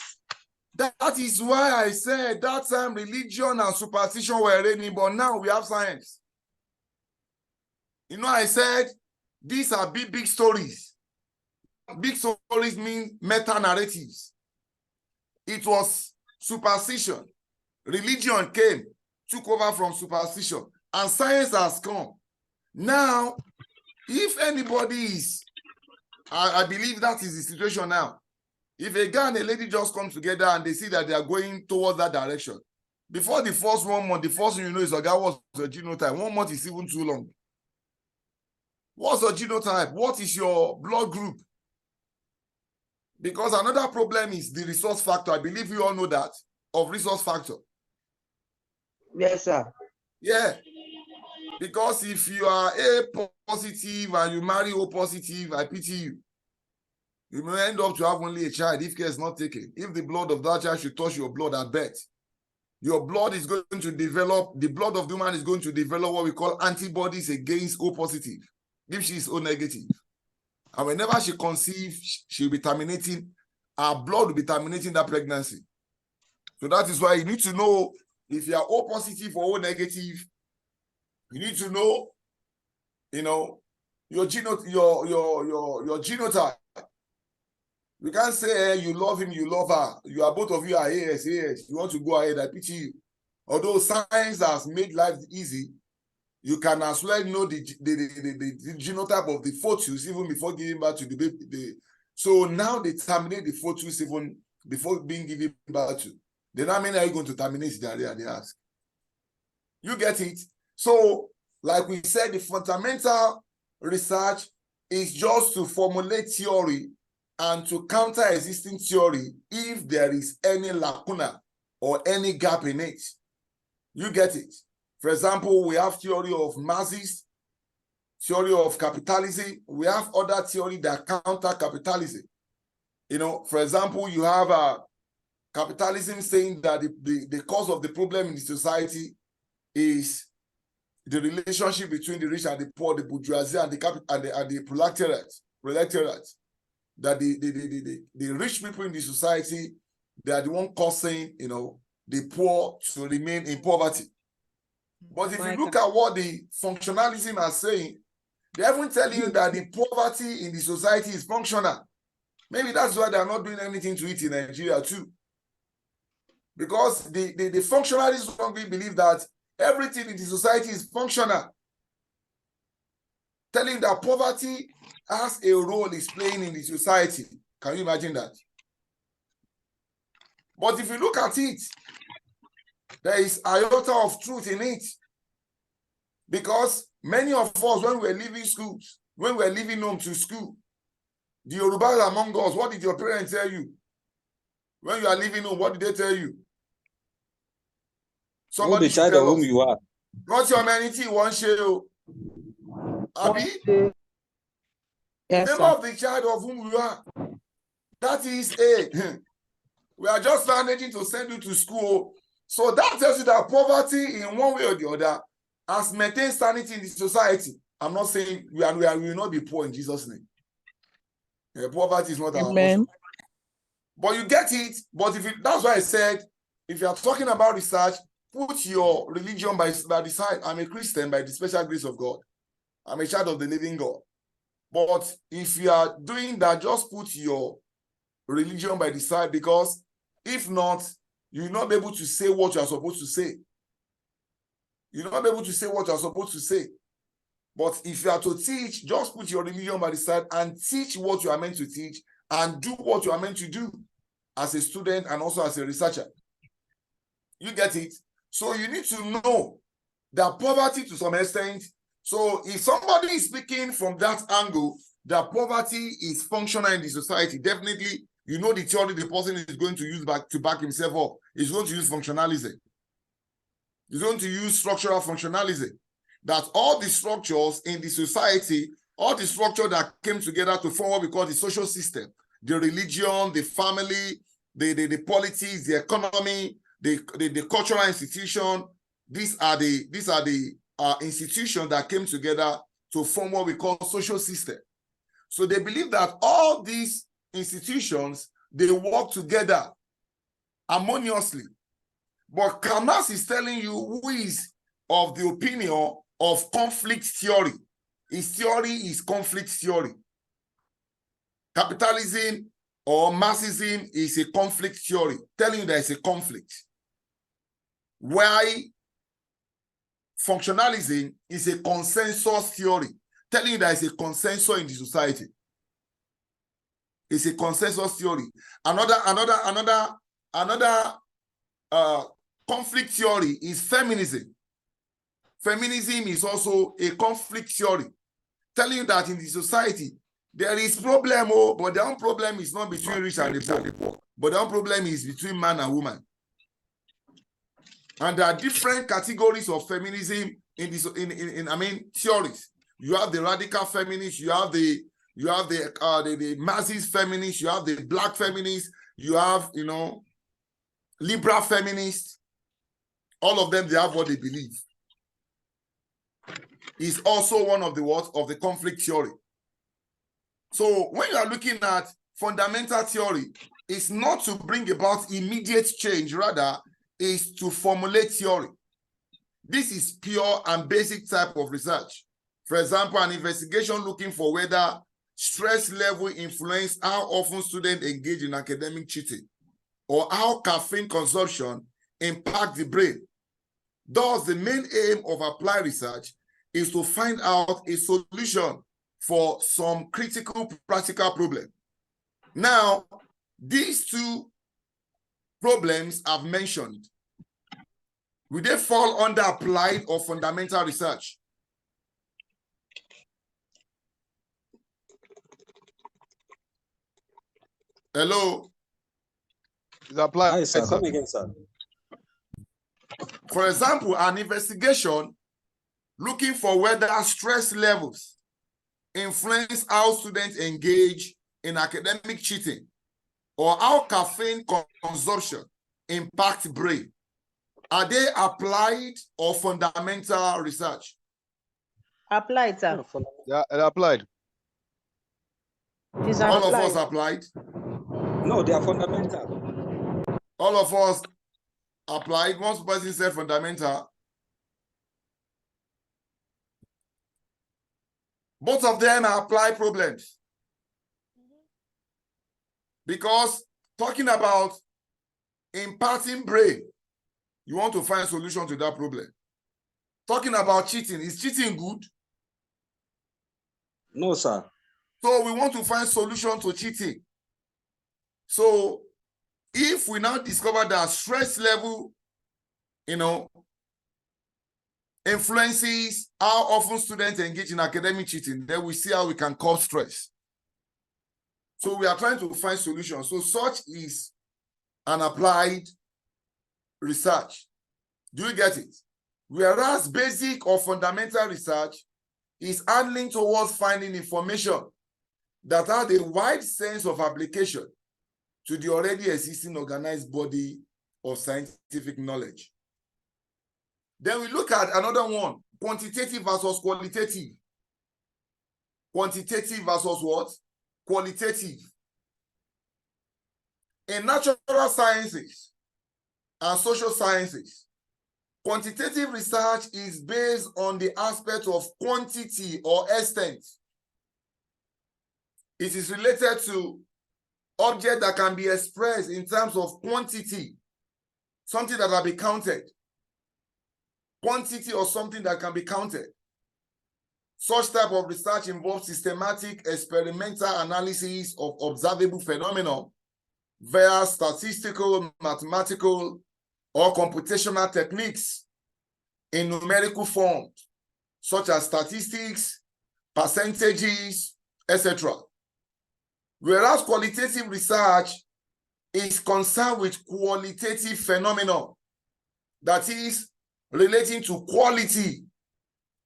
That is why I said that time religion and superstition were reigning, but now we have science. You know, I said these are big stories. Big stories mean meta-narratives. It was superstition. Religion came, took over from superstition, and science has come. Now, if anybody is, I believe that is the situation now. If a guy and a lady just come together and they see that they are going towards that direction, before the first 1 month, the first thing you know is a guy was a genotype. 1 month is even too long. What's a genotype? What is your blood group? Because another problem is the resource factor. I believe you all know that, of resource factor. Yes, sir. Yeah. Because if you are A positive and you marry O positive, I pity you. You may end up to have only a child if care is not taken. If the blood of that child should touch your blood, I bet your blood is going to develop, the blood of the woman is going to develop what we call antibodies against O positive, if she is O negative. And whenever she conceives, she'll be terminating our blood will be terminating that pregnancy. So that is why you need to know if you are O positive or O negative. You need to know, your genotype. You can't say you love him, you love her. You are both of you are AS. You want to go ahead, I pity you. Although science has made life easy, you can as well know the genotype of the fetus even before giving birth to the baby. So now they terminate the fetus even before being given birth to. Then how many are you going to terminate? They ask. You get it? So, like we said, the fundamental research is just to formulate theory and to counter existing theory if there is any lacuna or any gap in it. You get it? For example, we have theory of masses, theory of capitalism. We have other theory that counter capitalism. For example, you have capitalism saying that the cause of the problem in the society is the relationship between the rich and the poor, the bourgeoisie and the proletariat. That the rich people in the society, they are the one causing, the poor to remain in poverty. But if you look at what the functionalism are saying, they haven't telling you that the poverty in the society is functional. Maybe that's why they're not doing anything to it in Nigeria too. Because the functionalists strongly believe that everything in the society is functional. Telling that poverty has a role it's playing in the society. Can you imagine that? But if you look at it, there is iota of truth in it. Because many of us, when we're leaving schools, when we're leaving home to school, the Yorubas among us, what did your parents tell you? When you are leaving home, what did they tell you? Somebody should tell us. Whom you are. What's your humanity? One share. Abi? Yes, the name of the child of whom you are. That is we are just managing to send you to school. So that tells you that poverty in one way or the other has maintained sanity in the society. I'm not saying we will not be poor in Jesus' name. Poverty is not our portion. But you get it. But that's why I said, if you are talking about research, put your religion by the side. I'm a Christian by the special grace of God. I'm a child of the living God. But if you are doing that, just put your religion by the side, because if not, you will not be able to say what you are supposed to say. You will not be able to say what you are supposed to say. But if you are to teach, just put your religion by the side and teach what you are meant to teach and do what you are meant to do as a student and also as a researcher. You get it? So you need to know that poverty to some extent. So if somebody is speaking from that angle, that poverty is functional in the society, definitely you know the theory the person is going to use to back himself up. He's going to use functionalism. He's going to use structural functionalism. That all the structures in the society, all the structure that came together to form what we call the social system, the religion, the family, the politics, the economy, the cultural institution, these are the institutions that came together to form what we call social system. So they believe that all these institutions, they work together harmoniously. But Kamas is telling you who is of the opinion of conflict theory. His theory is conflict theory. Capitalism or Marxism is a conflict theory, telling you there is a conflict. Why functionalism is a consensus theory, telling you there is a consensus in the society. It's a consensus theory. Another conflict theory is feminism. Feminism is also a conflict theory, telling you that in the society there is problem, but the own problem is not between rich and the poor, but the own problem is between man and woman. And there are different categories of feminism in theories. You have the radical feminists, you have the Marxist feminists, you have the black feminists, you have liberal feminists. All of them, they have what they believe. Is also one of the conflict theory. So when you are looking at fundamental theory is not to bring about immediate change, rather is to formulate theory. This is pure and basic type of research. For example, an investigation looking for whether stress level influence how often students engage in academic cheating, or how caffeine consumption impact the brain. Thus, the main aim of applied research is to find out a solution for some critical practical problem. Now, these two problems I've mentioned, will they fall under applied or fundamental research? Hello? It's applied. Hi, sir. Come again, sir. For example, an investigation looking for whether stress levels influence how students engage in academic cheating, or how caffeine consumption impacts brain. Are they applied or fundamental research? Applied, sir. Yeah, applied. All of us applied? No, they are fundamental. All of us applied. One person said fundamental. Both of them are applied problems. Because talking about imparting brain, you want to find a solution to that problem. Talking about cheating, is cheating good? No, sir. So we want to find solution to cheating. So if we now discover that stress level, influences how often students engage in academic cheating, then we see how we can curb stress. So we are trying to find solutions. So such is an applied research. Do you get it? Whereas basic or fundamental research is handling towards finding information that has a wide sense of application to the already existing organized body of scientific knowledge. Then we look at another one, quantitative versus qualitative. Quantitative versus what? Qualitative. In natural sciences and social sciences, quantitative research is based on the aspect of quantity or extent. It is related to objects that can be expressed in terms of quantity, something that can be counted. Quantity or something that can be counted. Such type of research involves systematic experimental analysis of observable phenomena via statistical, mathematical, or computational techniques in numerical form, such as statistics, percentages, etc. Whereas qualitative research is concerned with qualitative phenomena, that is, relating to quality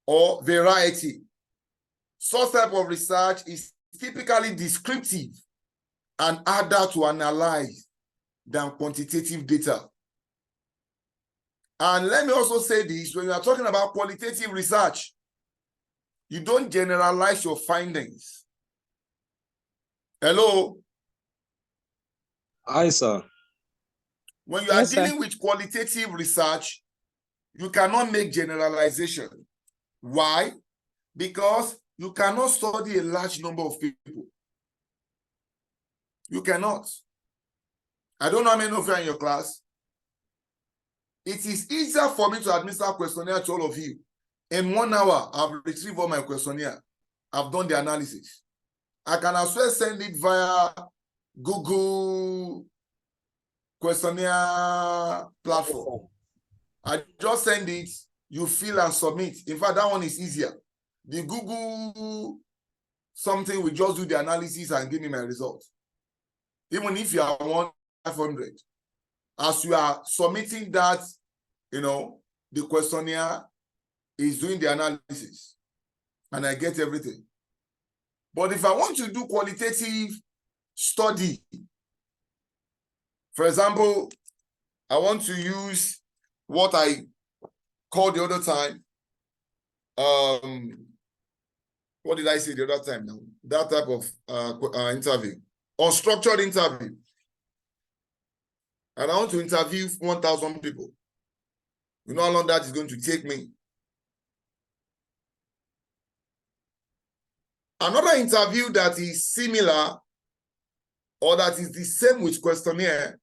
or variety. Such type of research is typically descriptive and harder to analyze than quantitative data. And let me also say this, when you are talking about qualitative research, you don't generalize your findings. Hello? Hi, sir. When you are dealing with qualitative research, you cannot make generalization. Why? Because you cannot study a large number of people. You cannot. I don't know how many of you are in your class. It is easier for me to administer a questionnaire to all of you. In 1 hour, I've retrieved all my questionnaire. I've done the analysis. I can as well send it via Google questionnaire platform. I just send it, you fill and submit. In fact, that one is easier. The Google something will just do the analysis and give me my result. Even if you are 1,500, as you are submitting that, the questionnaire is doing the analysis and I get everything. But if I want to do qualitative study, for example, I want to use what I called the other time. What did I say the other time now? That type of interview. unstructured interview. And I want to interview 1,000 people. You know how long that is going to take me? Another interview that is similar or that is the same with questionnaire,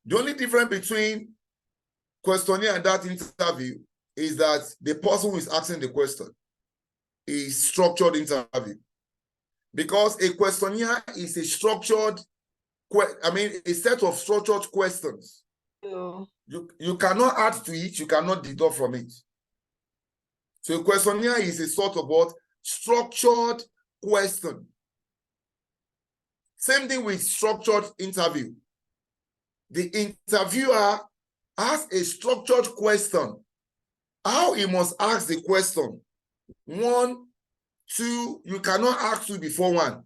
the only difference between questionnaire and that interview is that the person who is asking the question is structured interview. Because a questionnaire is a structured, a set of structured questions. You cannot add to it, you cannot deduct from it. So a questionnaire is a sort of what? Structured question. Same thing with structured interview. The interviewer has a structured question. How he must ask the question. 1, 2, you cannot ask 2 before 1.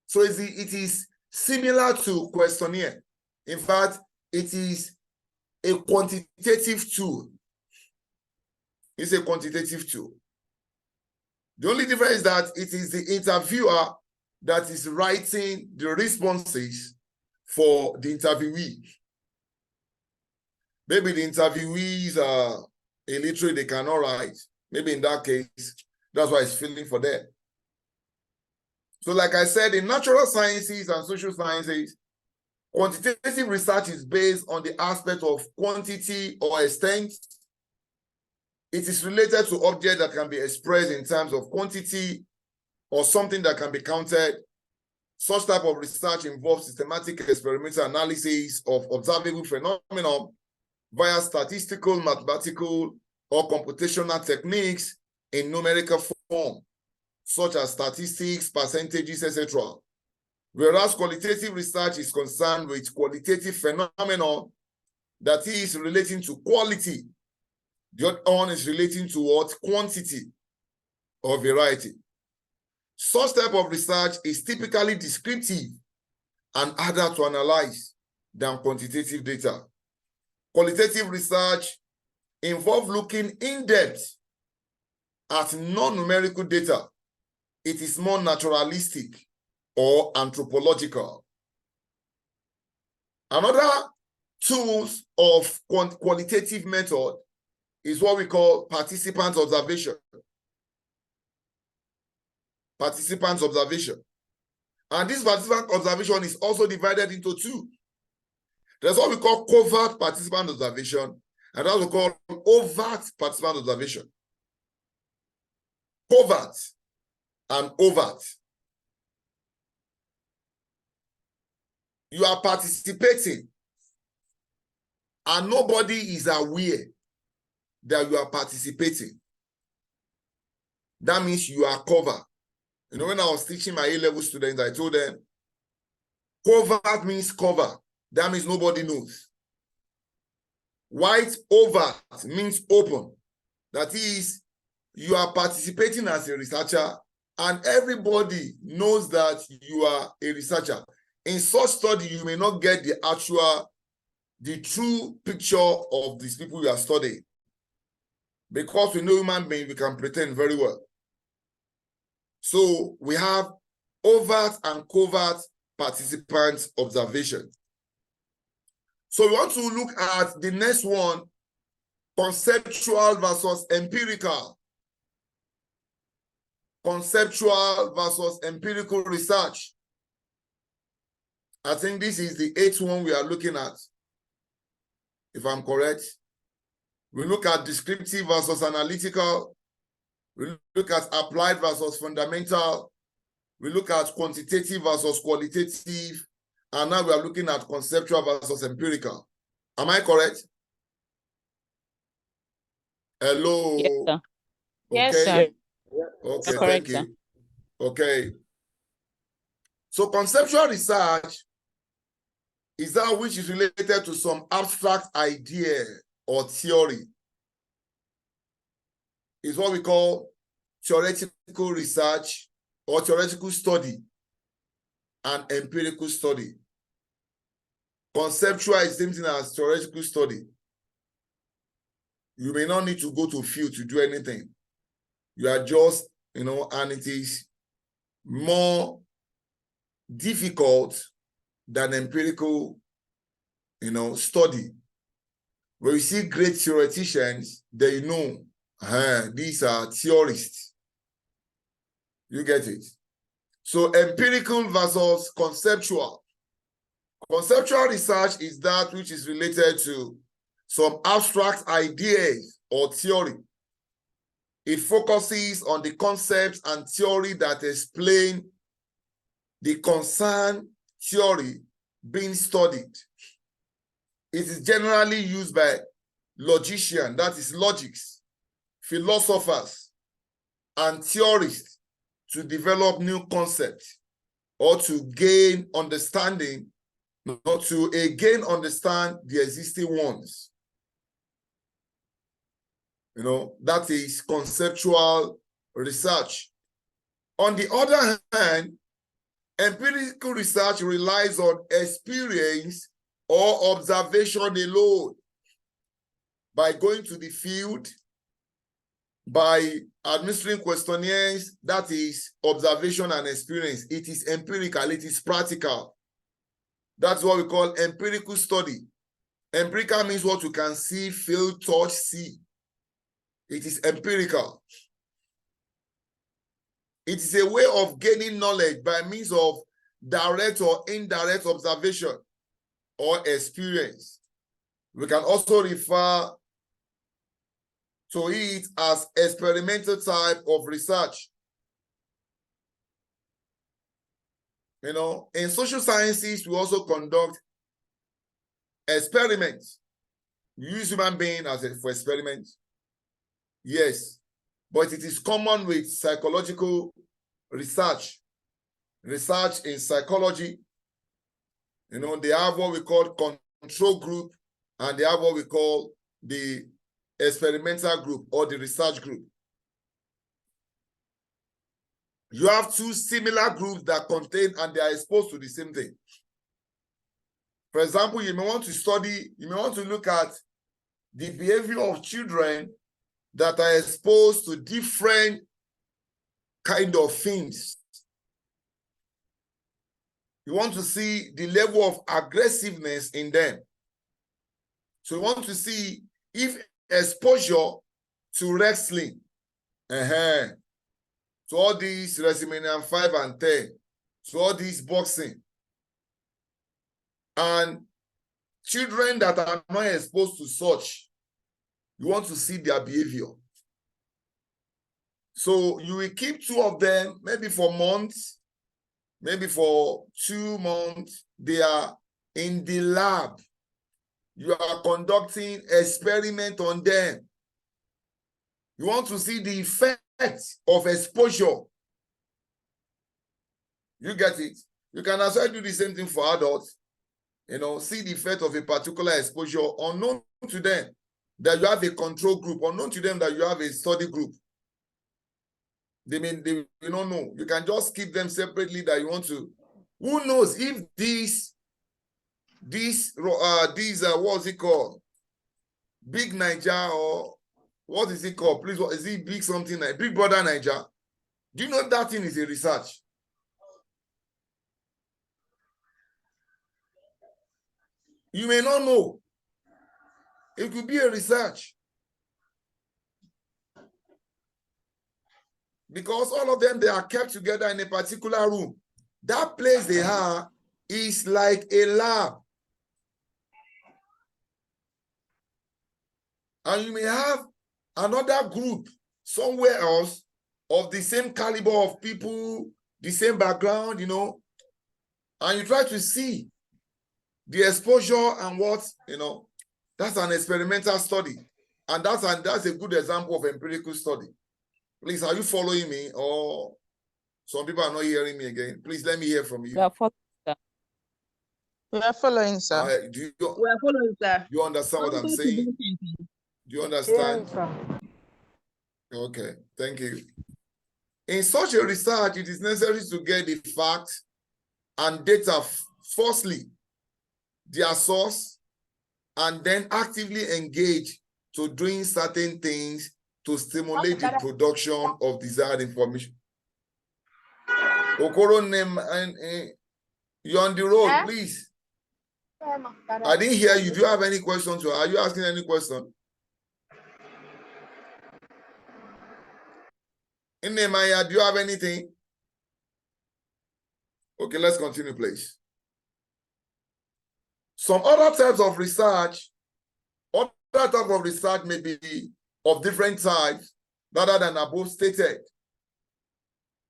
So it is similar to questionnaire. In fact, it is a quantitative tool. It's a quantitative tool. The only difference is that it is the interviewer that is writing the responses for the interviewee. Maybe the interviewees are illiterate, they cannot write. Maybe in that case, that's why it's filling for them. So like I said, in natural sciences and social sciences, quantitative research is based on the aspect of quantity or extent. It is related to objects that can be expressed in terms of quantity or something that can be counted. Such type of research involves systematic experimental analysis of observable phenomena via statistical, mathematical, or computational techniques in numerical form, such as statistics, percentages, etc. Whereas qualitative research is concerned with qualitative phenomena that is relating to quality. The other one is relating to what? Quantity or variety. Such type of research is typically descriptive and harder to analyze than quantitative data. Qualitative research involves looking in depth at non-numerical data. It is more naturalistic or anthropological. Another tools of qualitative method is what we call participant observation. Participant observation. And this participant observation is also divided into 2. There's what we call covert participant observation, and that's what we call overt participant observation. Covert and overt. You are participating, and nobody is aware that you are participating. That means you are covered. You know, when I was teaching my A-level students, I told them, covert means cover. That means nobody knows. White overt means open. That is, you are participating as a researcher, and everybody knows that you are a researcher. In such study, you may not get the true picture of these people you are studying. Because we know human beings, we can pretend very well. So we have overt and covert participant observation. So we want to look at the next one, conceptual versus empirical. Conceptual versus empirical research. I think this is the 8th one we are looking at, if I'm correct. We look at descriptive versus analytical. We look at applied versus fundamental. We look at quantitative versus qualitative. And now we are looking at conceptual versus empirical. Am I correct? Hello? Yes, sir. Yes, Okay. sir. Okay, You're thank correct, you. sir. Okay. So conceptual research is that which is related to some abstract idea or theory. Is what we call theoretical research or theoretical study and empirical study. Conceptual is the same thing as theoretical study. You may not need to go to field to do anything. You are just, and it is more difficult than empirical, study. When you see great theoreticians, they know these are theorists. You get it? So empirical versus conceptual. Conceptual research is that which is related to some abstract ideas or theory. It focuses on the concepts and theory that explain the concerned theory being studied. It is generally used by logicians, that is logics, philosophers, and theorists to develop new concepts or to gain understanding, not to again understand the existing ones. That is conceptual research. On the other hand, empirical research relies on experience or observation alone, by going to the field, by administering questionnaires. That is observation and experience. It is empirical, it is practical. That's what we call empirical study. Empirical means what you can see, feel, touch, see. It is empirical. It is a way of gaining knowledge by means of direct or indirect observation or experience. We can also refer to it as experimental type of research. In social sciences, we also conduct experiments. We use human beings for experiments. Yes, but it is common with psychological research. Research in psychology, they have what we call control group, and they have what we call the experimental group or the research group. You have two similar groups that contain and they are exposed to the same thing. For example, you may want to look at the behavior of children that are exposed to different kind of things. You want to see the level of aggressiveness in them. So you want to see if exposure to wrestling, to all these WrestleMania 5 and 10, to all these boxing, and children that are not exposed to such, you want to see their behavior. So you will keep two of them, maybe for months, maybe for 2 months. They are in the lab. You are conducting experiment on them. You want to see the effect of exposure. You get it? You can also do the same thing for adults. See the effect of a particular exposure unknown to them, that you have a control group, unknown to them that you have a study group. They don't know. You can just keep them separately that you want to. Who knows if these what's it called? Big Niger, or what is it called? Please, what is it? Big something like Big Brother Niger. Do you know that thing is a research? You may not know. It could be a research. Because all of them, they are kept together in a particular room. That place they are is like a lab. And you may have another group somewhere else of the same caliber of people, the same background, and you try to see the exposure and what, that's an experimental study. And that's a good example of empirical study. Please, are you following me, or some people are not hearing me again? Please let me hear from you. We are following, sir. We are following, sir. We are following, sir. Do you understand what I'm saying? Do you understand? Yes, sir. Okay, thank you. In such a research, it is necessary to get the facts and data, firstly, their source, and then actively engage to doing certain things to stimulate the production of desired information. Okoro name and You're on the road, please. I didn't hear you. Do you have any questions? Are you asking any question? In Nehemiah, do you have anything? Okay, let's continue, please. Some other types of research, may be of different types rather than above stated.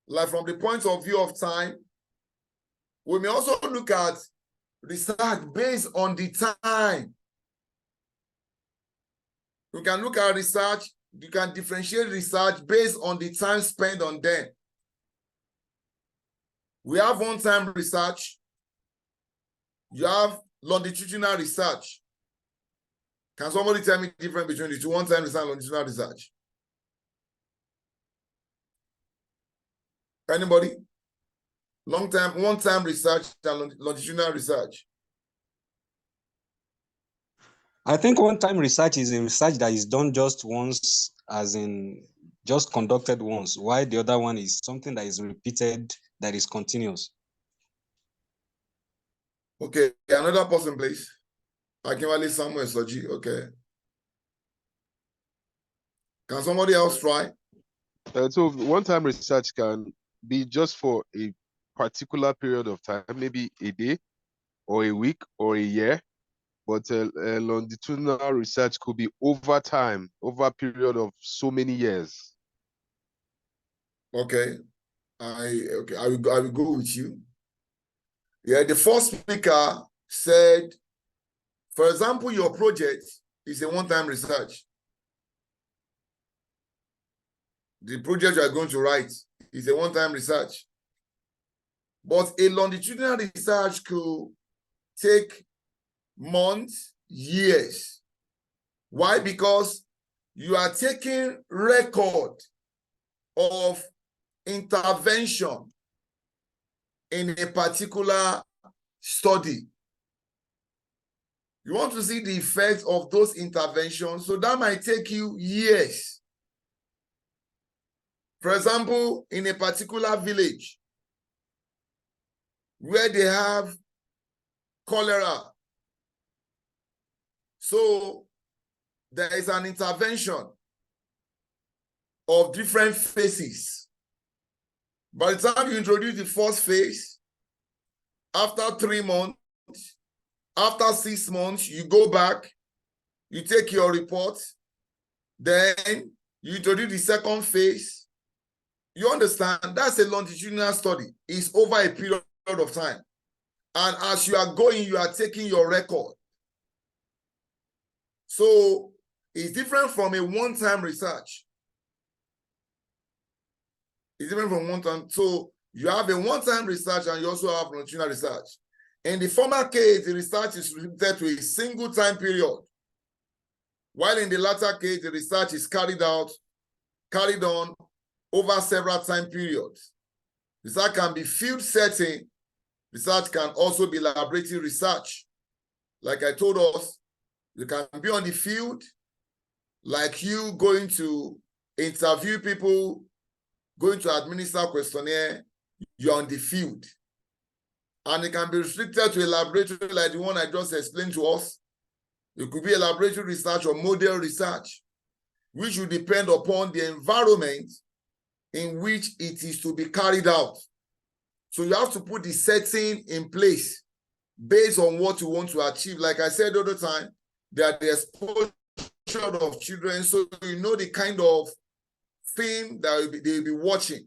Like from the point of view of time, we may also look at research based on the time. You can look at research, you can differentiate research based on the time spent on them. We have one-time research. You have longitudinal research. Can somebody tell me the difference between the two, one-time research and longitudinal research? Anybody? One-time research and longitudinal research. I think one-time research is a research that is done just once, as in just conducted once, while the other one is something that is repeated, that is continuous. Okay, another person, please. Akinwale Samuel Soji, okay. Can somebody else try? So one-time research can be just for a particular period of time, maybe a day or a week or a year, but longitudinal research could be over time, over a period of so many years. Okay, I will go with you. Yeah, the first speaker said, for example, your project is a one-time research. The project you are going to write is a one-time research. But a longitudinal research could take months, years. Why? Because you are taking record of intervention in a particular study. You want to see the effects of those interventions, so that might take you years. For example, in a particular village where they have cholera, so there is an intervention of different phases. By the time you introduce the first phase, after 3 months, after 6 months, you go back, you take your report, then you introduce the second phase. You understand? That's a longitudinal study. It's over a period of time. And as you are going, you are taking your record. So it's different from a one-time research. It's different from one-time. So you have a one-time research and you also have longitudinal research. In the former case, the research is limited to a single time period. While in the latter case, the research is carried on over several time periods. Research can be field setting. Research can also be laboratory research. Like I told us, you can be on the field, like you going to interview people, going to administer questionnaire, you're on the field. And it can be restricted to a laboratory like the one I just explained to us. It could be a laboratory research or model research, which will depend upon the environment in which it is to be carried out. So you have to put the setting in place based on what you want to achieve. Like I said all the time, that the exposure of children, so you know the kind of thing that they'll be watching.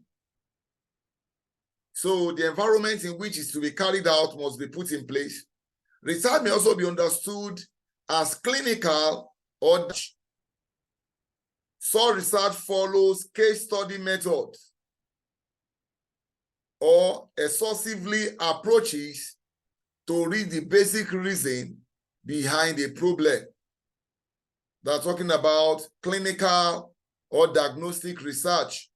So the environment in which it's to be carried out must be put in place. Research may also be understood as clinical or so research follows case study methods or exhaustively approaches to read the basic reason behind a problem. They're talking about clinical or diagnostic research,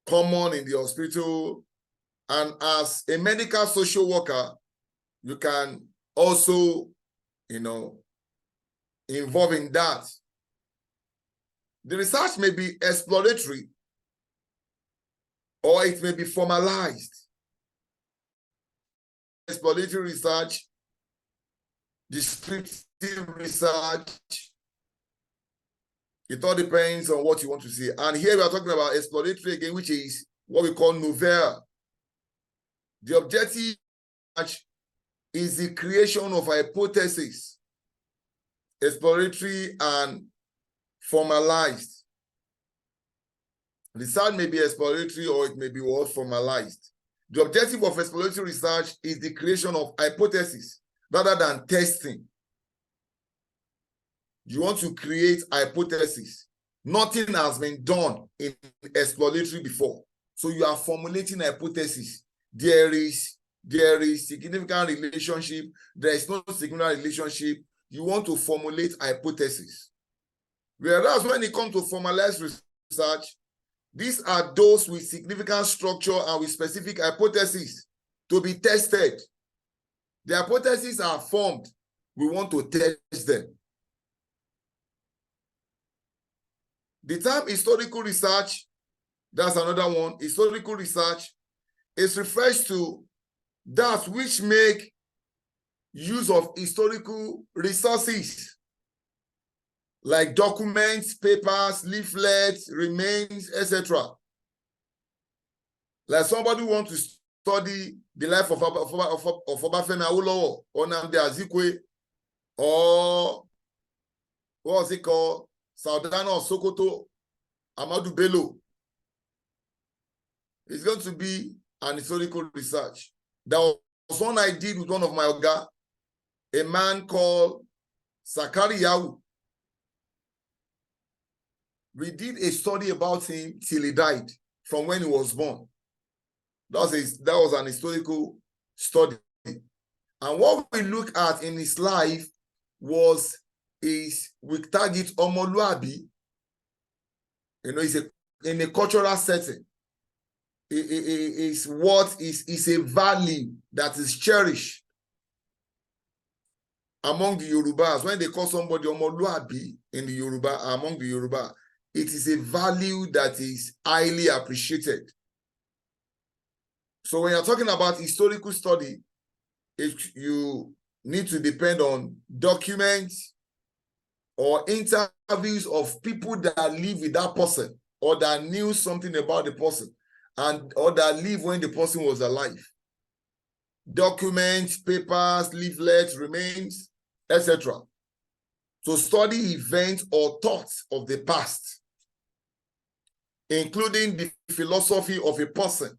common in the hospital. And as a medical social worker, you can also, involve in that. The research may be exploratory or it may be formalized. exploratory research, descriptive research. It all depends on what you want to see. And here we are talking about exploratory again, which is what we call novel. The objective is the creation of hypothesis, exploratory and formalized. Research may be exploratory or it may be what formalized. The objective of exploratory research is the creation of hypothesis rather than testing. You want to create hypothesis. Nothing has been done in exploratory before. So you are formulating hypothesis. There is significant relationship. There is no significant relationship. You want to formulate hypothesis. Whereas when it comes to formalized research, these are those with significant structure and with specific hypotheses to be tested. The hypotheses are formed. We want to test them. The term historical research, that's another one. Historical research is refers to that which make use of historical resources like documents, papers, leaflets, remains, etc. Like somebody who wants to study the life of Obafemi Awolowo or Nnamdi Azikiwe or what was it called? Sardauna of Sokoto, Ahmadu Bello. It's going to be an historical research. There was one I did with one of my oga, a man called Sakari Yawu. We did a study about him till he died, from when he was born. That was an historical study. And what we look at in his life is we target Omoluabi. You know, in a cultural setting. It's a value that is cherished among the Yorubas. When they call somebody Omoluabi in the Yoruba, among the Yoruba, it is a value that is highly appreciated. So when you're talking about historical study, you need to depend on documents or interviews of people that live with that person or that knew something about the person or that lived when the person was alive. Documents, papers, leaflets, remains, etc. To study events or thoughts of the past, including the philosophy of a person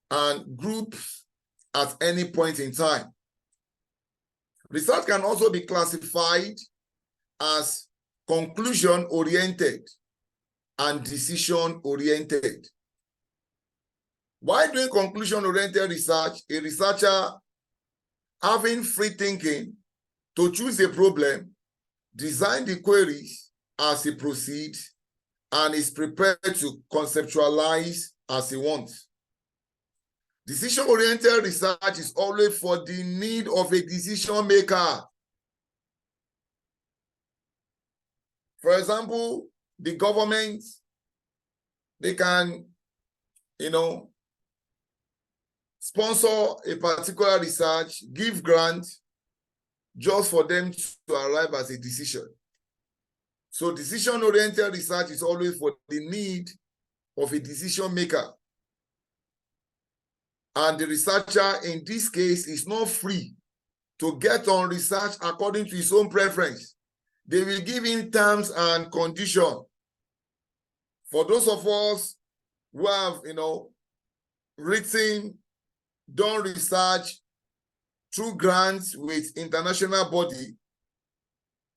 and groups at any point in time. Research can also be classified as conclusion-oriented and decision-oriented. While doing conclusion-oriented research, a researcher having free thinking to choose a problem, design the queries as he proceeds, and is prepared to conceptualize as he wants. Decision-oriented research is always for the need of a decision maker. For example, the government, they can, sponsor a particular research, give grant, just for them to arrive at a decision. So decision-oriented research is always for the need of a decision maker. And the researcher in this case is not free to get on research according to his own preference. They will give him terms and conditions. For those of us who have, done research through grants with international body,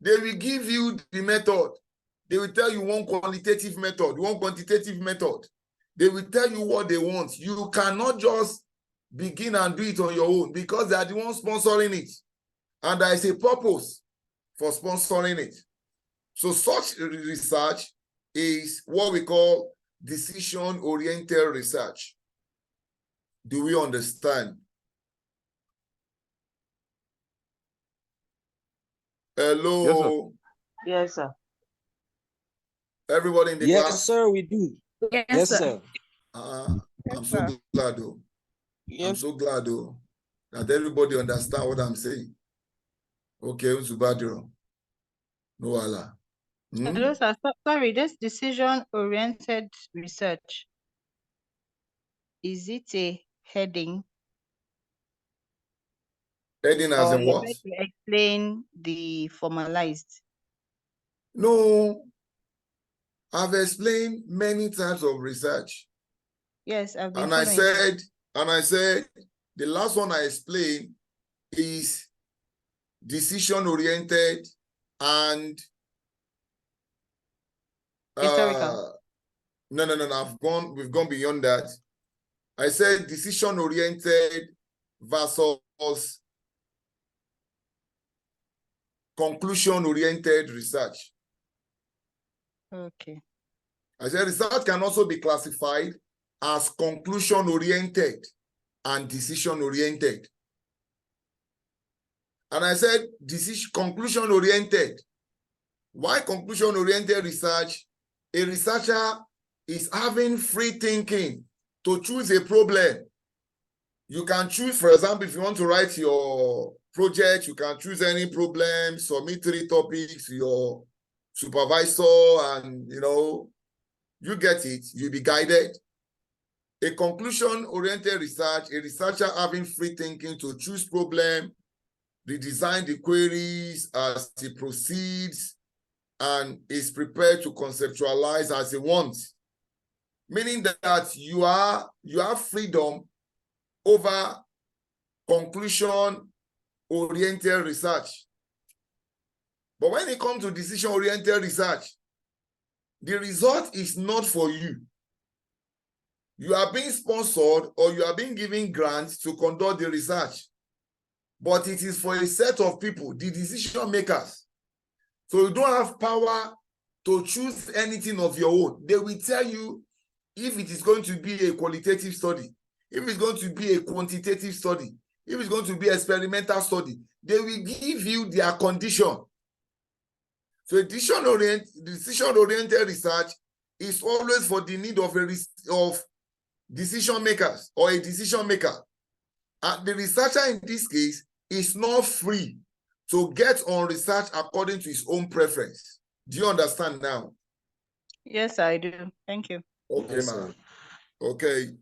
they will give you the method. They will tell you one qualitative method, one quantitative method. They will tell you what they want. You cannot just begin and do it on your own because they are the ones sponsoring it. And there is a purpose for sponsoring it. So such research is what we call decision-oriented research. Do we understand? Hello? Yes, sir. Everybody in the class? Yes, sir, we do. Yes, sir. I'm so glad, though. I'm so glad, though. That everybody understand what I'm saying. Okay, Uzubadiro. No Allah. Hello, sir. Sorry, this decision-oriented research, is it a heading? Heading as Or in you're what? trying to explain the formalized? No, I've explained many types of research. Yes, I've been And I following. said, the last one I explained is decision-oriented and Historical. No, we've gone beyond that. I said decision-oriented versus conclusion-oriented research. Okay. I said research can also be classified as conclusion-oriented and decision-oriented. And I said conclusion-oriented. Why conclusion-oriented research? A researcher is having free thinking to choose a problem. You can choose, for example, if you want to write your project, you can choose any problem, submit 3 topics, your supervisor, and you get it, you'll be guided. A conclusion-oriented research, a researcher having free thinking to choose problem, redesign the queries as he proceeds, and is prepared to conceptualize as he wants. Meaning that you have freedom over conclusion-oriented research. But when it comes to decision-oriented research, the result is not for you. You are being sponsored or you are being given grants to conduct the research. But it is for a set of people, the decision makers. So you don't have power to choose anything of your own. They will tell you if it is going to be a qualitative study, if it's going to be a quantitative study, if it's going to be an experimental study. They will give you their condition. So decision-oriented research is always for the need of decision makers or a decision maker. And the researcher in this case is not free to get on research according to his own preference. Do you understand now? Yes, I do. Thank you. Okay, Yes, ma'am. sir. Okay.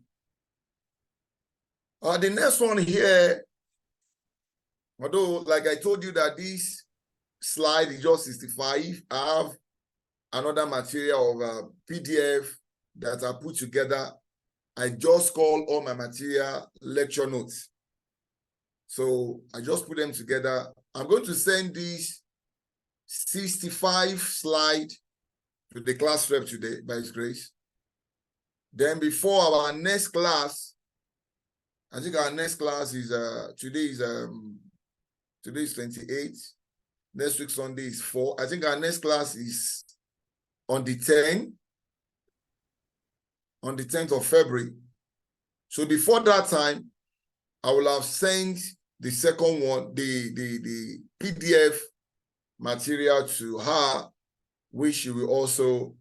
The next one here, although, like I told you that this slide is just 65, I have another material of PDF that I put together. I just call all my material lecture notes. So I just put them together. I'm going to send this 65 slide to the class rep today, by His grace. Then before our next class, I think our next class is today is 28. Next week Sunday is 4. I think our next class is on the 10th of February. So before that time, I will have sent the second one, the PDF material to her, which she will also,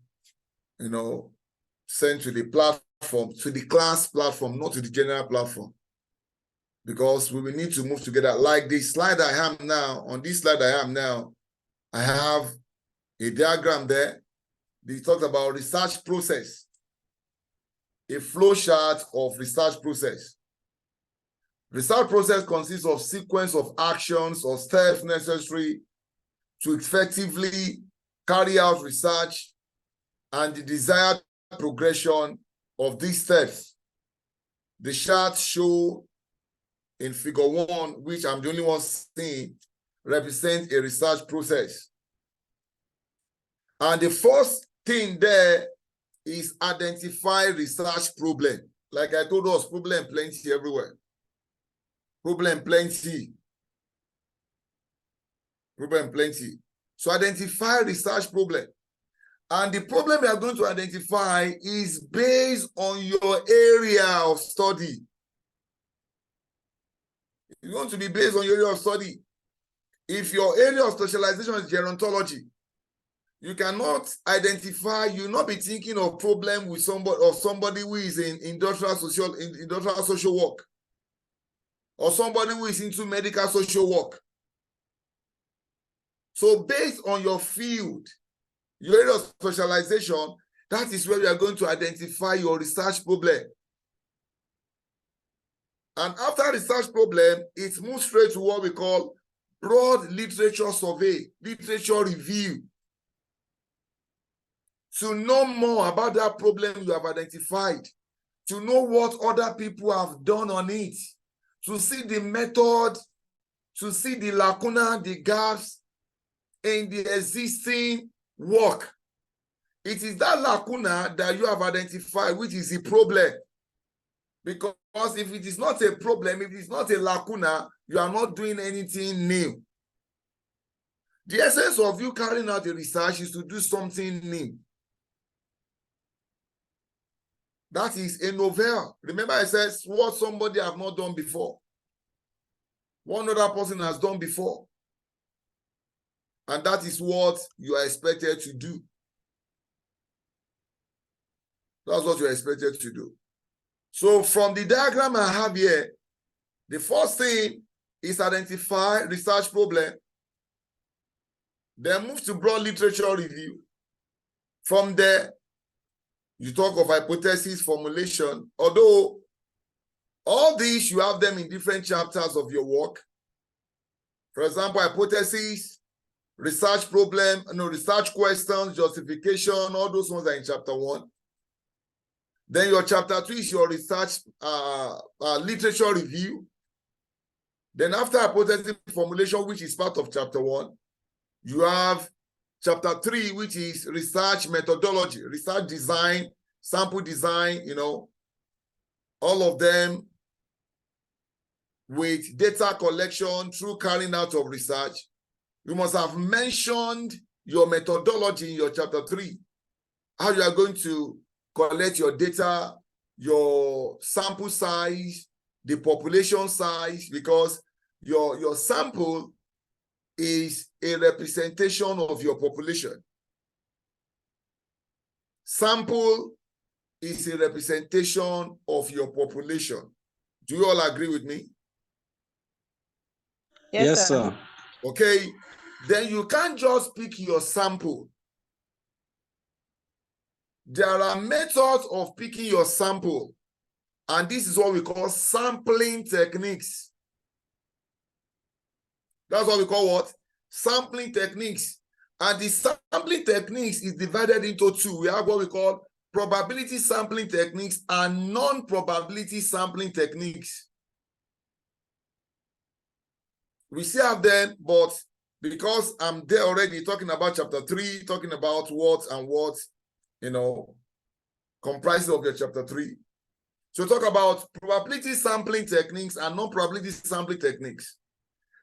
send to the platform, to the class platform, not to the general platform. Because we will need to move together. Like the slide I have now, on this slide I am now, I have a diagram there. They talked about research process, a flow chart of research process. Research process consists of sequence of actions or steps necessary to effectively carry out research and the desired progression of these steps. The charts show in figure 1, which I'm the only one seeing, represent a research process. And the first thing there is identify research problem. Like I told us, problem plenty everywhere. Problem plenty. Problem plenty. So identify research problem. And the problem you are going to identify is based on your area of study. It's going to be based on your area of study. If your area of specialization is gerontology, you cannot identify, you'll not be thinking of problem with somebody who is in industrial social work. or somebody who is into medical social work. So based on your field, your area of specialization, that is where you are going to identify your research problem. And after research problem, it moves straight to what we call broad literature survey, literature review. To know more about that problem you have identified, to know what other people have done on it, to see the method, to see the lacuna, the gaps in the existing work. It is that lacuna that you have identified, which is a problem. Because if it is not a problem, if it is not a lacuna, you are not doing anything new. The essence of you carrying out the research is to do something new. That is a novel. Remember I said what somebody have not done before. One other person has done before. And that is what you are expected to do. That's what you are expected to do. So from the diagram I have here, the first thing is identify research problem. Then move to broad literature review. From there, you talk of hypothesis formulation. Although all these, you have them in different chapters of your work. For example, hypothesis, research problem, research questions, justification, all those ones are in chapter 1. Then your chapter 2 is your research literature review. Then after hypothesis formulation, which is part of chapter 1, you have chapter 3, which is research methodology, research design, sample design, all of them with data collection through carrying out of research. You must have mentioned your methodology in your chapter 3, how you are going to collect your data, your sample size, the population size, because your sample is a representation of your population. Sample is a representation of your population. Do you all agree with me? Yes, sir. Okay, then you can't just pick your sample. There are methods of picking your sample, and this is what we call sampling techniques. That's what we call what? Sampling techniques. And the sampling techniques is divided into two. We have what we call probability sampling techniques and non-probability sampling techniques. We still have them, but because I'm there already talking about chapter 3, talking about what and what, comprises of your chapter 3. So talk about probability sampling techniques and non-probability sampling techniques.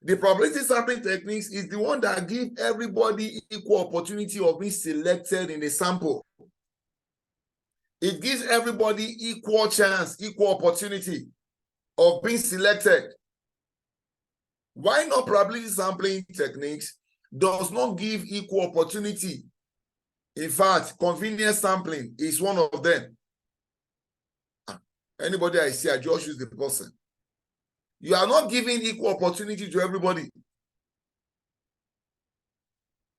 The probability sampling techniques is the one that gives everybody equal opportunity of being selected in a sample. It gives everybody equal chance, equal opportunity of being selected. Why not probability sampling techniques does not give equal opportunity? In fact, convenience sampling is one of them. Anybody I see, I just choose the person. You are not giving equal opportunity to everybody.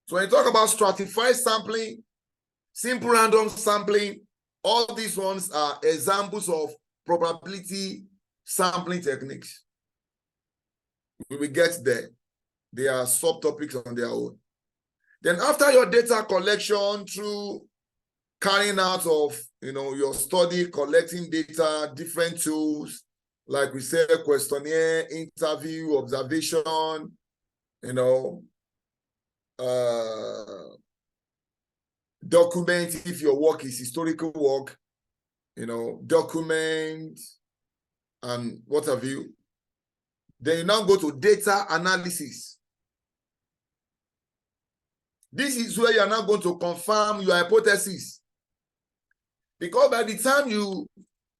So when you talk about stratified sampling, simple random sampling, all these ones are examples of probability sampling techniques. We will get there. They are subtopics on their own. Then after your data collection through carrying out of your study, collecting data, different tools, like we said, questionnaire, interview, observation, document if your work is historical work, document and what have you. Then you now go to data analysis. This is where you are now going to confirm your hypothesis. Because by the time you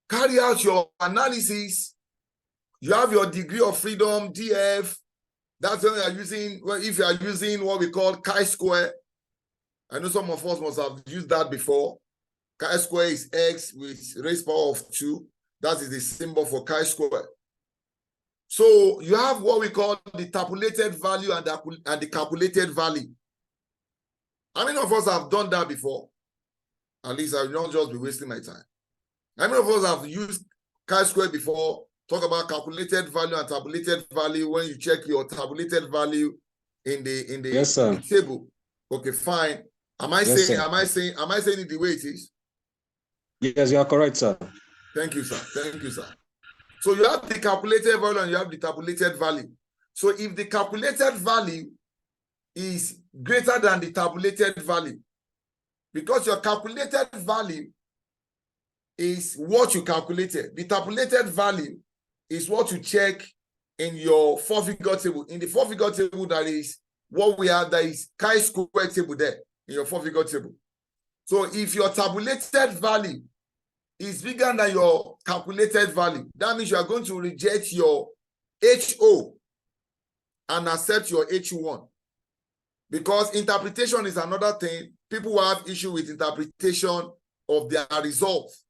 carry out your analysis, you have your degree of freedom, DF. That's when you are using, if you are using what we call chi-square. I know some of us must have used that before. Chi-square is X with raised power of 2. That is the symbol for chi-square. So you have what we call the tabulated value and the calculated value. How many of us have done that before? At least I will not just be wasting my time. How many of us have used chi-square before? Talk about calculated value and tabulated value when you check your tabulated value in the Yes, sir. in the table. Okay, fine. Am I Yes, saying sir. am I saying it the way it is? Yes, you are correct, sir. Thank you, sir. Thank you, sir. So you have the calculated value and you have the tabulated value. So if the calculated value is greater than the tabulated value, because your calculated value is what you calculated, the tabulated value is what you check in your four-figure table. In the four-figure table, that is what we have, that is chi-square table there in your four-figure table. So if your tabulated value is bigger than your calculated value, that means you are going to reject your HO and accept your H1. Because interpretation is another thing. People will have issue with interpretation of their results.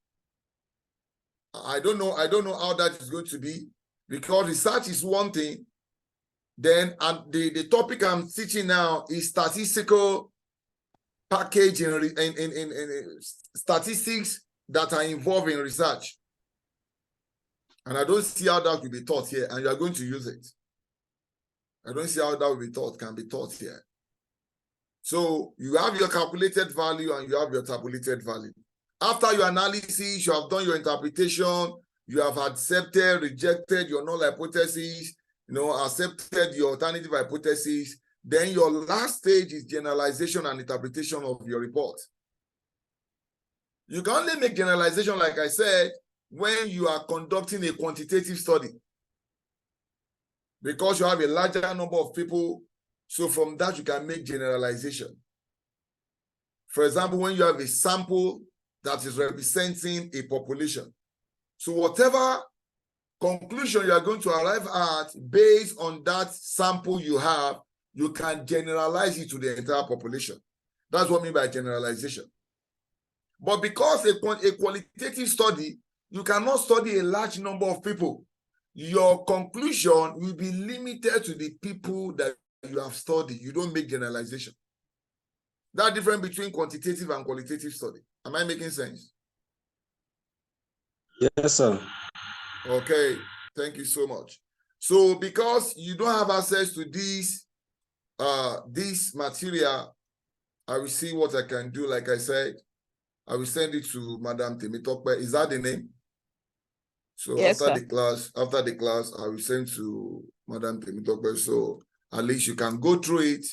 I don't know how that is going to be, because research is one thing. Then the topic I'm teaching now is statistical package in statistics that are involved in research. And I don't see how that will be taught here, and you are going to use it. I don't see how that will be taught, can be taught here. So you have your calculated value and you have your tabulated value. After your analysis, you have done your interpretation, you have accepted, rejected your null hypothesis, accepted your alternative hypothesis. Then your last stage is generalization and interpretation of your report. You can only make generalization, like I said, when you are conducting a quantitative study, because you have a larger number of people. So from that, you can make generalization. For example, when you have a sample that is representing a population. So whatever conclusion you are going to arrive at based on that sample you have, you can generalize it to the entire population. That's what I mean by generalization. But because a qualitative study, you cannot study a large number of people. Your conclusion will be limited to the people that you have studied. You don't make generalization. That difference between quantitative and qualitative study. Am I making sense? Yes, sir. Okay, thank you so much. So because you don't have access to this material, I will see what I can do. Like I said, I will send it to Madam Temitokpe. Is that the name? So yes, after sir. the class, I will send to Madam Temitokpe. So at least you can go through it.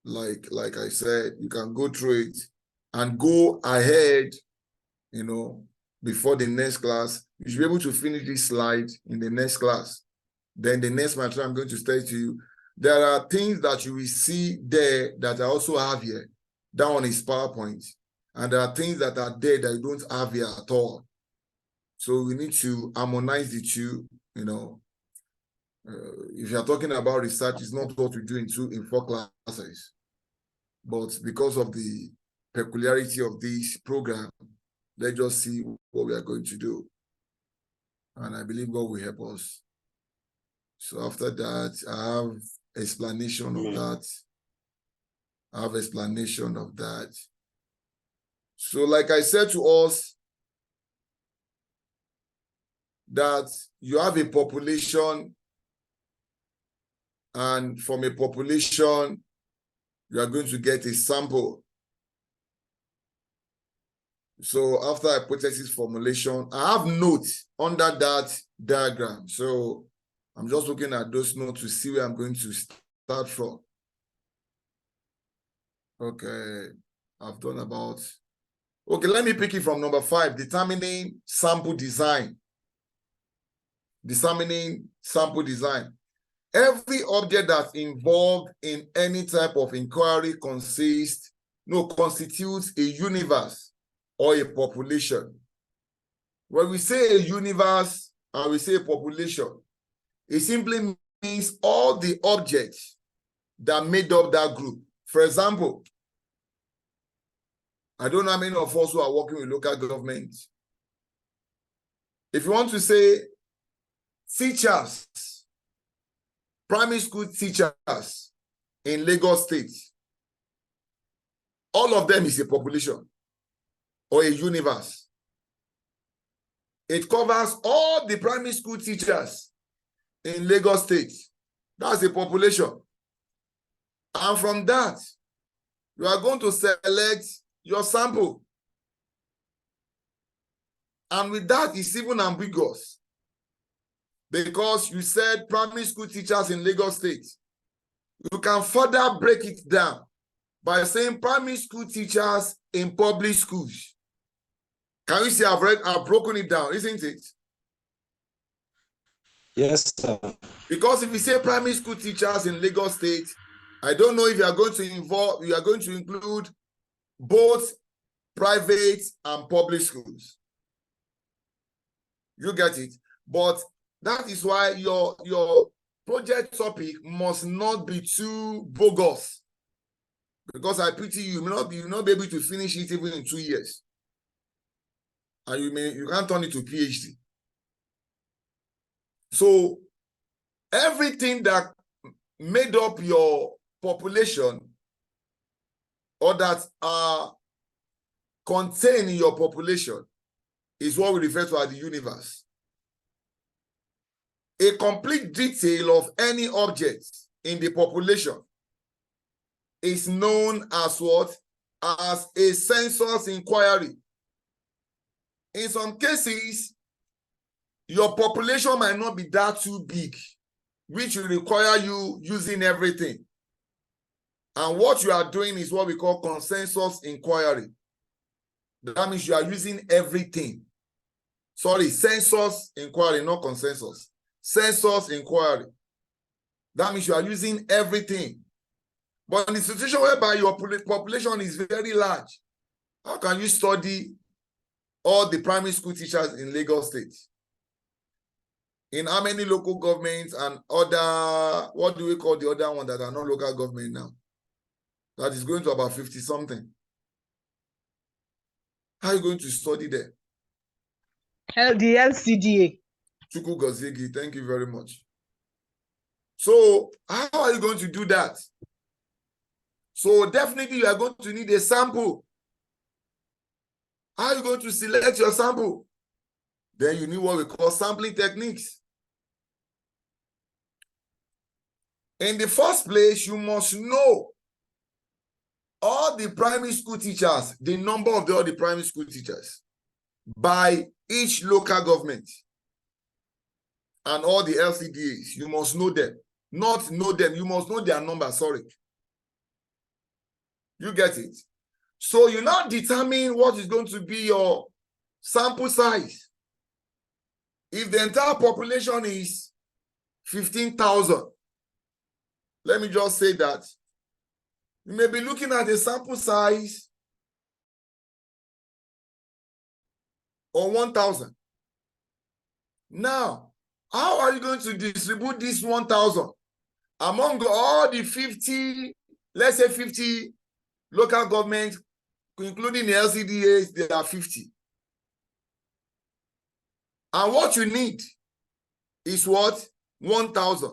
Like I said, you can go through it and go ahead, before the next class. You should be able to finish this slide in the next class. Then the next material I'm going to state to you, there are things that you will see there that I also have here. That one is PowerPoint. And there are things that are there that you don't have here at all. So we need to harmonize the two, if you're talking about research, it's not what we do in 4 classes. But because of the peculiarity of this program, let's just see what we are going to do. And I believe God will help us. So after that, I have explanation of that. So like I said to us, that you have a population, and from a population, you are going to get a sample. So after hypothesis formulation, I have notes under that diagram. So I'm just looking at those notes to see where I'm going to start from. Okay, I've done about... Okay, let me pick it from number 5, determining sample design. Determining sample design. Every object that's involved in any type of inquiry constitutes a universe or a population. When we say a universe and we say a population, it simply means all the objects that made up that group. For example, I don't know how many of us who are working with local government. If you want to say teachers, primary school teachers in Lagos State, all of them is a population or a universe. It covers all the primary school teachers in Lagos State. That's a population. And from that, you are going to select your sample. And with that, it's even ambiguous, because you said primary school teachers in Lagos State. You can further break it down by saying primary school teachers in public schools. Can you see I've broken it down, isn't it? Yes, sir. Because if you say primary school teachers in Lagos State, I don't know if you are going to include both private and public schools. You get it? But that is why your project topic must not be too bogus. Because I pity you, you will not be able to finish it even in 2 years. And you can't turn it to PhD. So everything that made up your population or that are contained in your population is what we refer to as the universe. A complete detail of any object in the population is known as what? As a census inquiry. In some cases, your population might not be that too big, which will require you using everything. And what you are doing is what we call consensus inquiry. That means you are using everything. Sorry, census inquiry, not consensus. Census inquiry. That means you are using everything. But in the situation whereby your population is very large, how can you study all the primary school teachers in Lagos State? In how many local governments and other, what do we call the other one that are not local government now? That is going to about 50 something. How are you going to study there? The LCDA. Chuku Gozigi, thank you very much. So how are you going to do that? So definitely you are going to need a sample. How are you going to select your sample? Then you need what we call sampling techniques. In the first place, you must know all the primary school teachers, the number of all the primary school teachers by each local government and all the LCDAs. You must know them. Not know them, you must know their number, sorry. You get it? So you now determine what is going to be your sample size. If the entire population is 15,000, let me just say that you may be looking at a sample size of 1,000. Now, how are you going to distribute this 1,000 among all the 50, let's say 50 local governments, including the LCDAs, there are 50. And what you need is what? 1,000.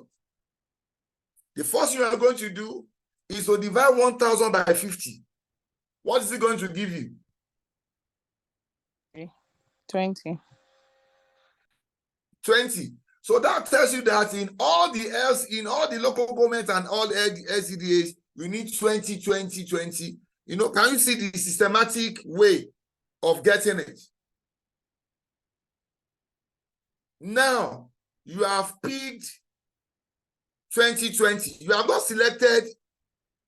The first thing you are going to do is to divide 1,000 by 50. What is it going to give you? 20. 20. So that tells you that in all the local governments and all the LCDAs, we need 20, 20, 20. You know, can you see the systematic way of getting it? Now, you have picked 2020. You have not selected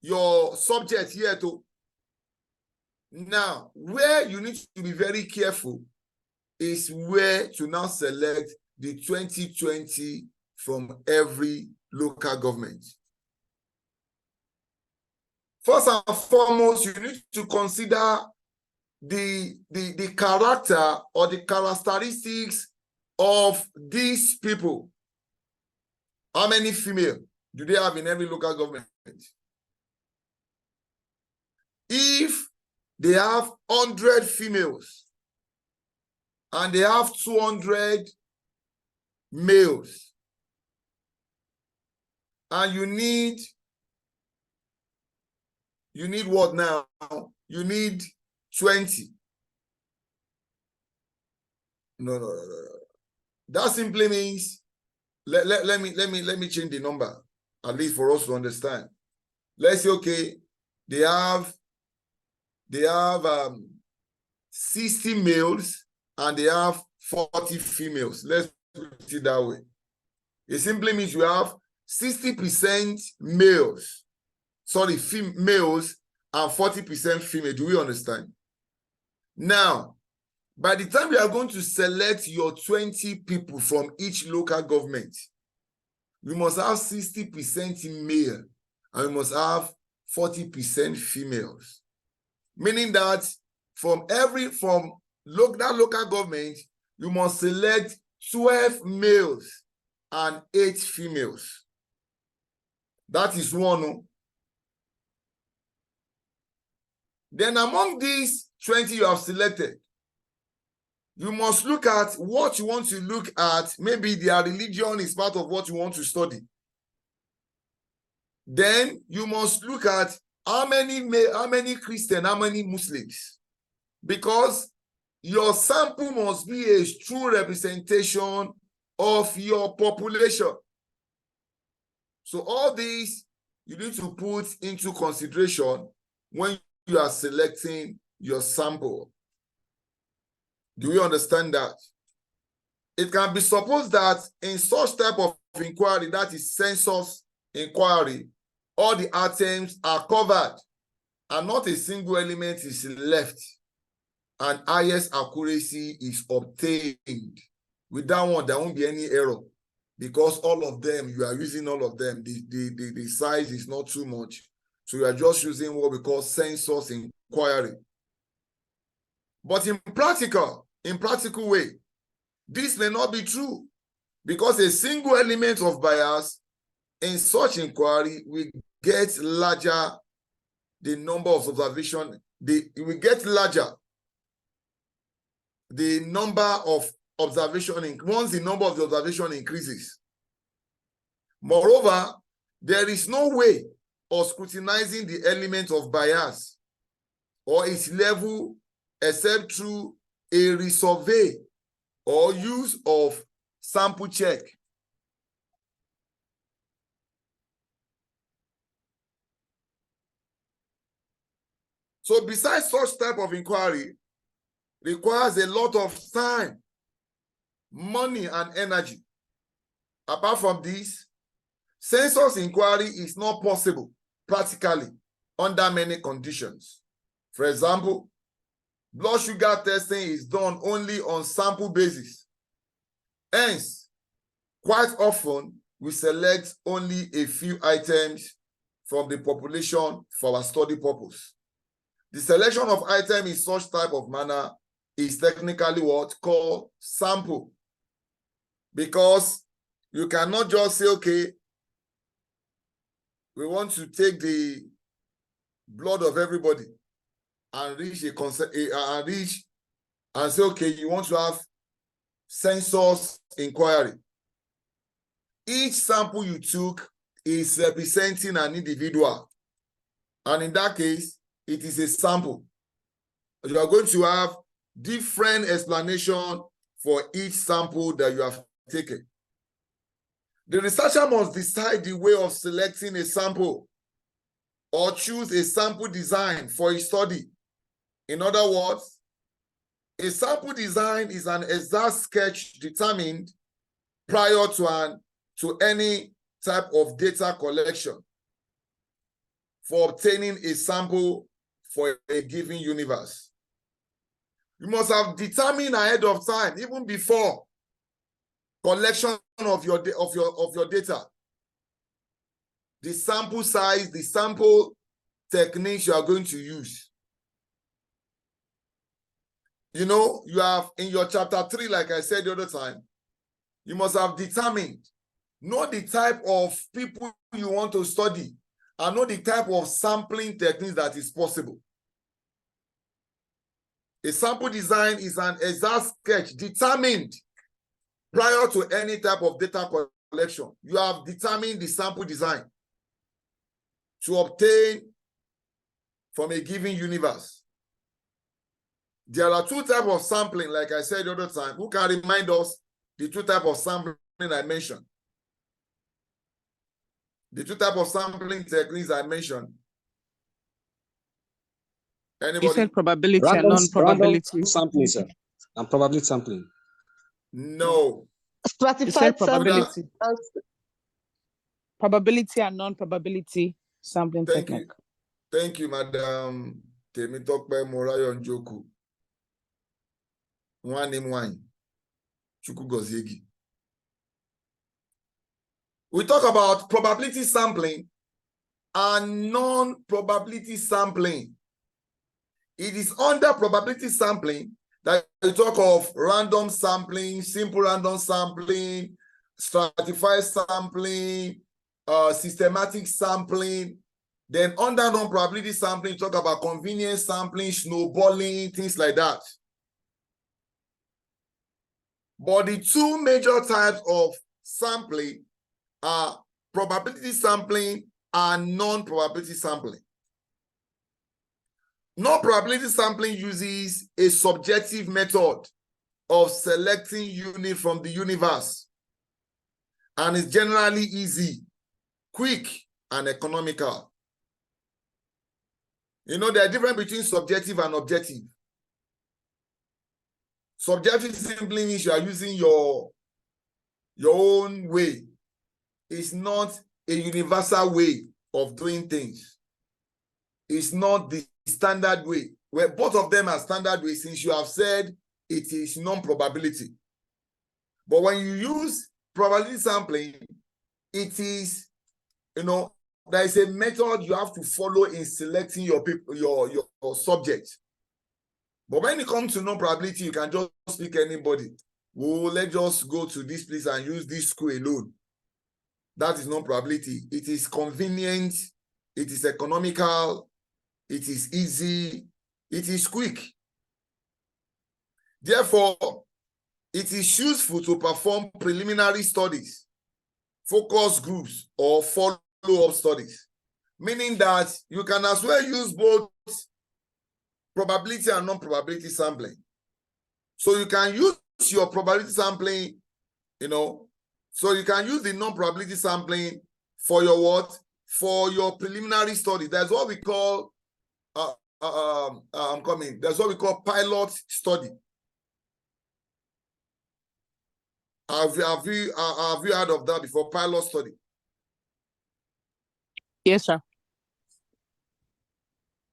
your subject here too. Now, where you need to be very careful is where to now select the 2020 from every local government. First and foremost, you need to consider the character or the characteristics of these people. How many female do they have in every local government? If they have 100 females and they have 200 males. And you need what now? You need 20. No. That simply means, let me change the number, at least for us to understand. Let's say, okay, they have 60 males and they have 40 females. Let's put it that way. It simply means you have 60% males, males and 40% female. Do we understand? Now, by the time you are going to select your 20 people from each local government, you must have 60% male and you must have 40% females. Meaning that from local government, you must select 12 males and 8 females. That is one. Then among these 20 you have selected, you must look at what you want to look at. Maybe their religion is part of what you want to study. Then you must look at how many Christians, how many Muslims. Because your sample must be a true representation of your population. So all these you need to put into consideration when you are selecting your sample. Do you understand that? It can be supposed that in such type of inquiry, that is census inquiry, all the items are covered and not a single element is left, and highest accuracy is obtained. With that one, there won't be any error because all of them, you are using all of them. The size is not too much. So you are just using what we call census inquiry. But in practical way, this may not be true because a single element of bias in such inquiry will get larger the number of observation. It will get larger the number of observation once the number of the observation increases. Moreover, there is no way of scrutinizing the element of bias or its level except through a resurvey or use of sample check. So besides such type of inquiry, requires a lot of time, money, and energy. Apart from this, census inquiry is not possible practically under many conditions. For example, blood sugar testing is done only on sample basis. Hence, quite often, we select only a few items from the population for our study purpose. The selection of items in such type of manner is technically what called sample. Because you cannot just say, okay, we want to take the blood of everybody and reach and say, okay, you want to have census inquiry. Each sample you took is representing an individual. And in that case, it is a sample. You are going to have different explanation for each sample that you have taken. The researcher must decide the way of selecting a sample or choose a sample design for a study. In other words, a sample design is an exact sketch determined prior to any type of data collection for obtaining a sample for a given universe. You must have determined ahead of time, even before collection of your data, the sample size, the sample techniques you are going to use. You know, you have in your chapter 3, like I said the other time, you must have determined, know the type of people you want to study, and know the type of sampling techniques that is possible. A sample design is an exact sketch determined prior to any type of data collection, you have determined the sample design to obtain from a given universe. There are two types of sampling, like I said the other time. Who can remind us the two types of sampling I mentioned? The two types of sampling techniques I mentioned. Anybody? You said probability and non-probability. Sampling, sir. And probability sampling. No. Stratified probability. sampling. Probability and non-probability sampling technique. Thank you, Madam Temitokpe Morayo Njoku. Chukwugozigi. We talk about probability sampling and non-probability sampling. It is under probability sampling that we talk of random sampling, simple random sampling, stratified sampling, systematic sampling. Then under non-probability sampling, talk about convenience sampling, snowballing, things like that. But the two major types of sampling are probability sampling and non-probability sampling. Non-probability sampling uses a subjective method of selecting unit from the universe and is generally easy, quick, and economical. You know, there are difference between subjective and objective. Subjective simply means you are using your own way. It's not a universal way of doing things. It's not the standard way. Where both of them are standard ways, since you have said it is non-probability. But when you use probability sampling, it is, you know, there is a method you have to follow in selecting your people, your subject. But when it comes to non-probability, you can just pick anybody. Well, let's just go to this place and use this school alone. That is non-probability. It is convenient, it is economical, it is easy, it is quick. Therefore, it is useful to perform preliminary studies, focus groups, or follow-up studies, meaning that you can as well use both probability and non-probability sampling. So you can use your probability sampling, you know, so you can use the non-probability sampling for your what? For your preliminary study. That's what we call, that's what we call pilot study. Have you heard of that before, pilot study? Yes, sir.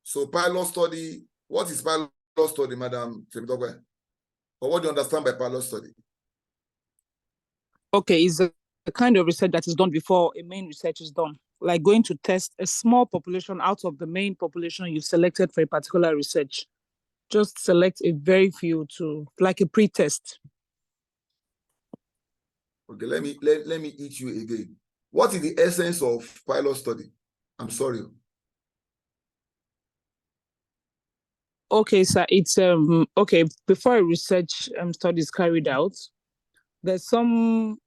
So pilot study, what is pilot study, Madam Temitope? Or what do you understand by pilot study? Okay, it's a kind of research that is done before a main research is done. Like going to test a small population out of the main population you've selected for a particular research. Just select a very few to, like a pre-test. Okay, let me eat you again. What is the essence of pilot study? I'm sorry. Okay, sir. It's okay. Before a research study is carried out, there's an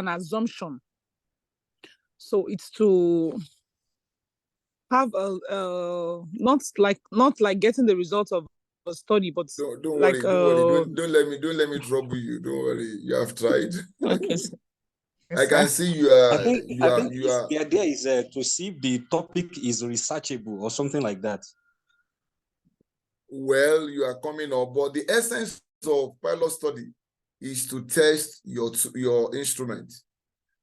assumption. So it's to have not like getting the results of a study, but don't like worry. Don't let me trouble you. Don't worry. You have tried. Okay. Sir. I can see you are. I think the idea is to see if the topic is researchable or something like that. Well, you are coming up, but the essence of pilot study is to test your instrument,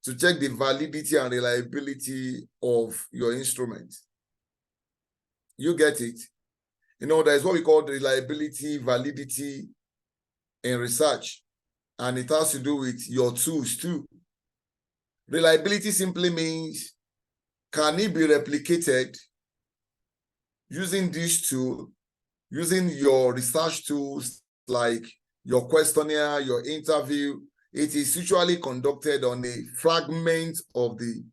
to check the validity and reliability of your instrument. You get it? You know, there's what we call reliability, validity in research, and it has to do with your tools too. Reliability simply means, can it be replicated using this tool, using your research tools like your questionnaire, your interview? It is usually conducted on a fragment of the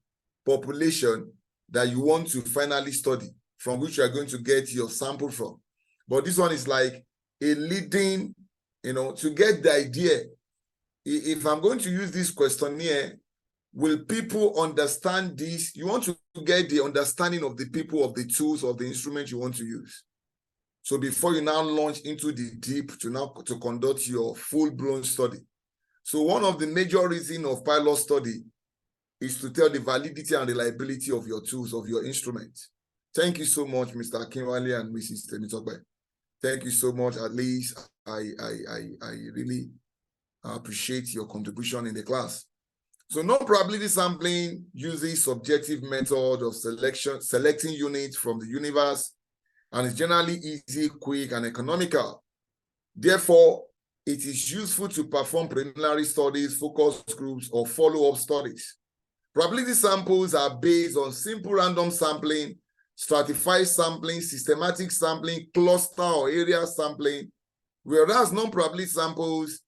population that you want to finally study, from which you are going to get your sample from. But this one is like a leading, you know, to get the idea if I'm going to use this questionnaire, will people understand this? You want to get the understanding of the people, of the tools, of the instrument you want to use. So before you now launch into the deep to conduct your full-blown study. So one of the major reasons of pilot study is to tell the validity and reliability of your tools, of your instruments. Thank you so much, Mr. Akinwale and Mrs. Temitope. Thank you so much. At least I really appreciate your contribution in the class. So non-probability sampling uses subjective method of selecting units from the universe, and is generally easy, quick, and economical. Therefore, it is useful to perform preliminary studies, focus groups, or follow-up studies. Probability samples are based on simple random sampling, stratified sampling, systematic sampling, cluster or area sampling, whereas non-probability samples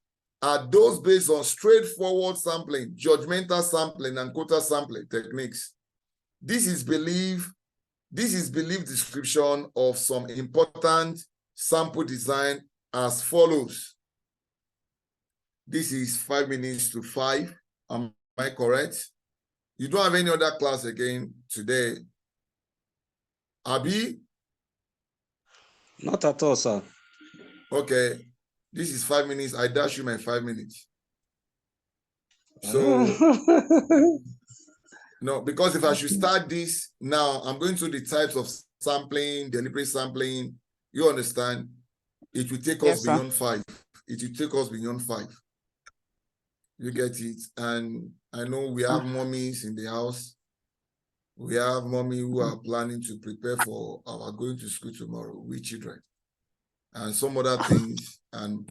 are those based on straightforward sampling, judgmental sampling, and quota sampling techniques. This is belief description of some important sample design as follows. This is 5 minutes to 5. Am I correct? You don't have any other class again today, Abi? Not at all, sir. Okay. This is 5 minutes. I dash you my 5 minutes. So, no, because if I should start this now, I'm going through the types of sampling, deliberate sampling. You understand? It will take us beyond 5. It will take us beyond 5. You get it? And I know we have mommies in the house. We have mommy who are planning to prepare for our going to school tomorrow with children and some other things. And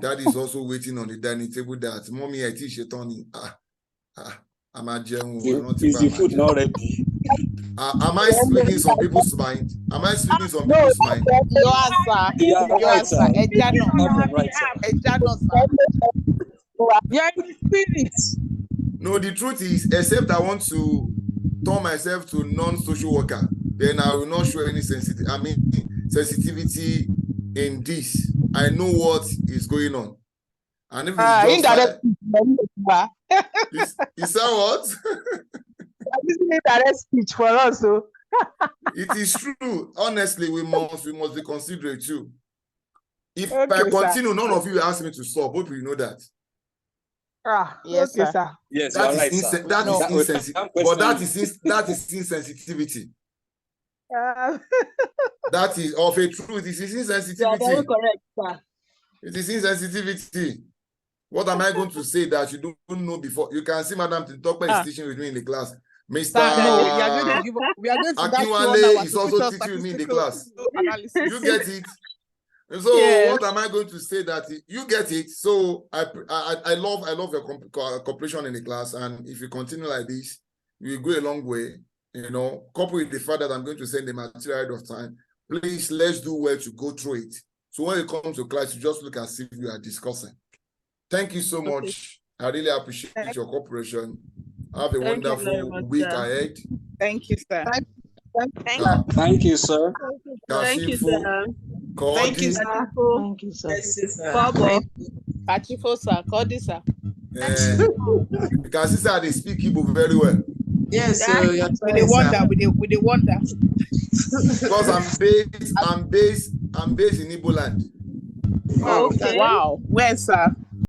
that is also waiting on the dining table that mommy, I teach you, Tony. I'm a gem. Is the food not ready? Am I speaking some people's mind? Am I speaking some people's mind? You are, sir. You are right, sir. Right, sir. You're in the spirit. No, the truth is, except I want to turn myself to non-social worker, then I will not show any sensitivity in this. I know what is going on. And if it's just is that what? This is indirect speech for us. So. It is true. Honestly, we must be considerate too. If Okay, I continue, sir. none of you ask me to stop. Hope you know that. Yes, okay, sir. Yes, that you're is right, sir. That No. is insensitive. But that is insensitivity. That is of a truth. It is insensitivity. You are very correct, sir. It is insensitivity. What am I going to say that you don't know before? You can see Madam Tintokpa is teaching with me in the class. Mr. Akinwale is also teaching with me in the class. You get it? So yes. What am I going to say that you get it? So I love your cooperation in the class, and if you continue like this, you will go a long way. You know, coupled with the fact that I'm going to send the material ahead of time. Please, let's do well to go through it. So when you come to class, you just look as if we are discussing. Thank you so much. I really appreciate your cooperation. Have a wonderful week ahead. Thank you, sir. Thank you, sir. Thank you, sir. Thank you, sir. Thank you, sir. Kachifo, sir. Kodi, sir. Because sister, they speak Igbo very well. Yes, so you're with the wonder. Because I'm based in Igbo land. Oh, okay. Wow. Where, sir?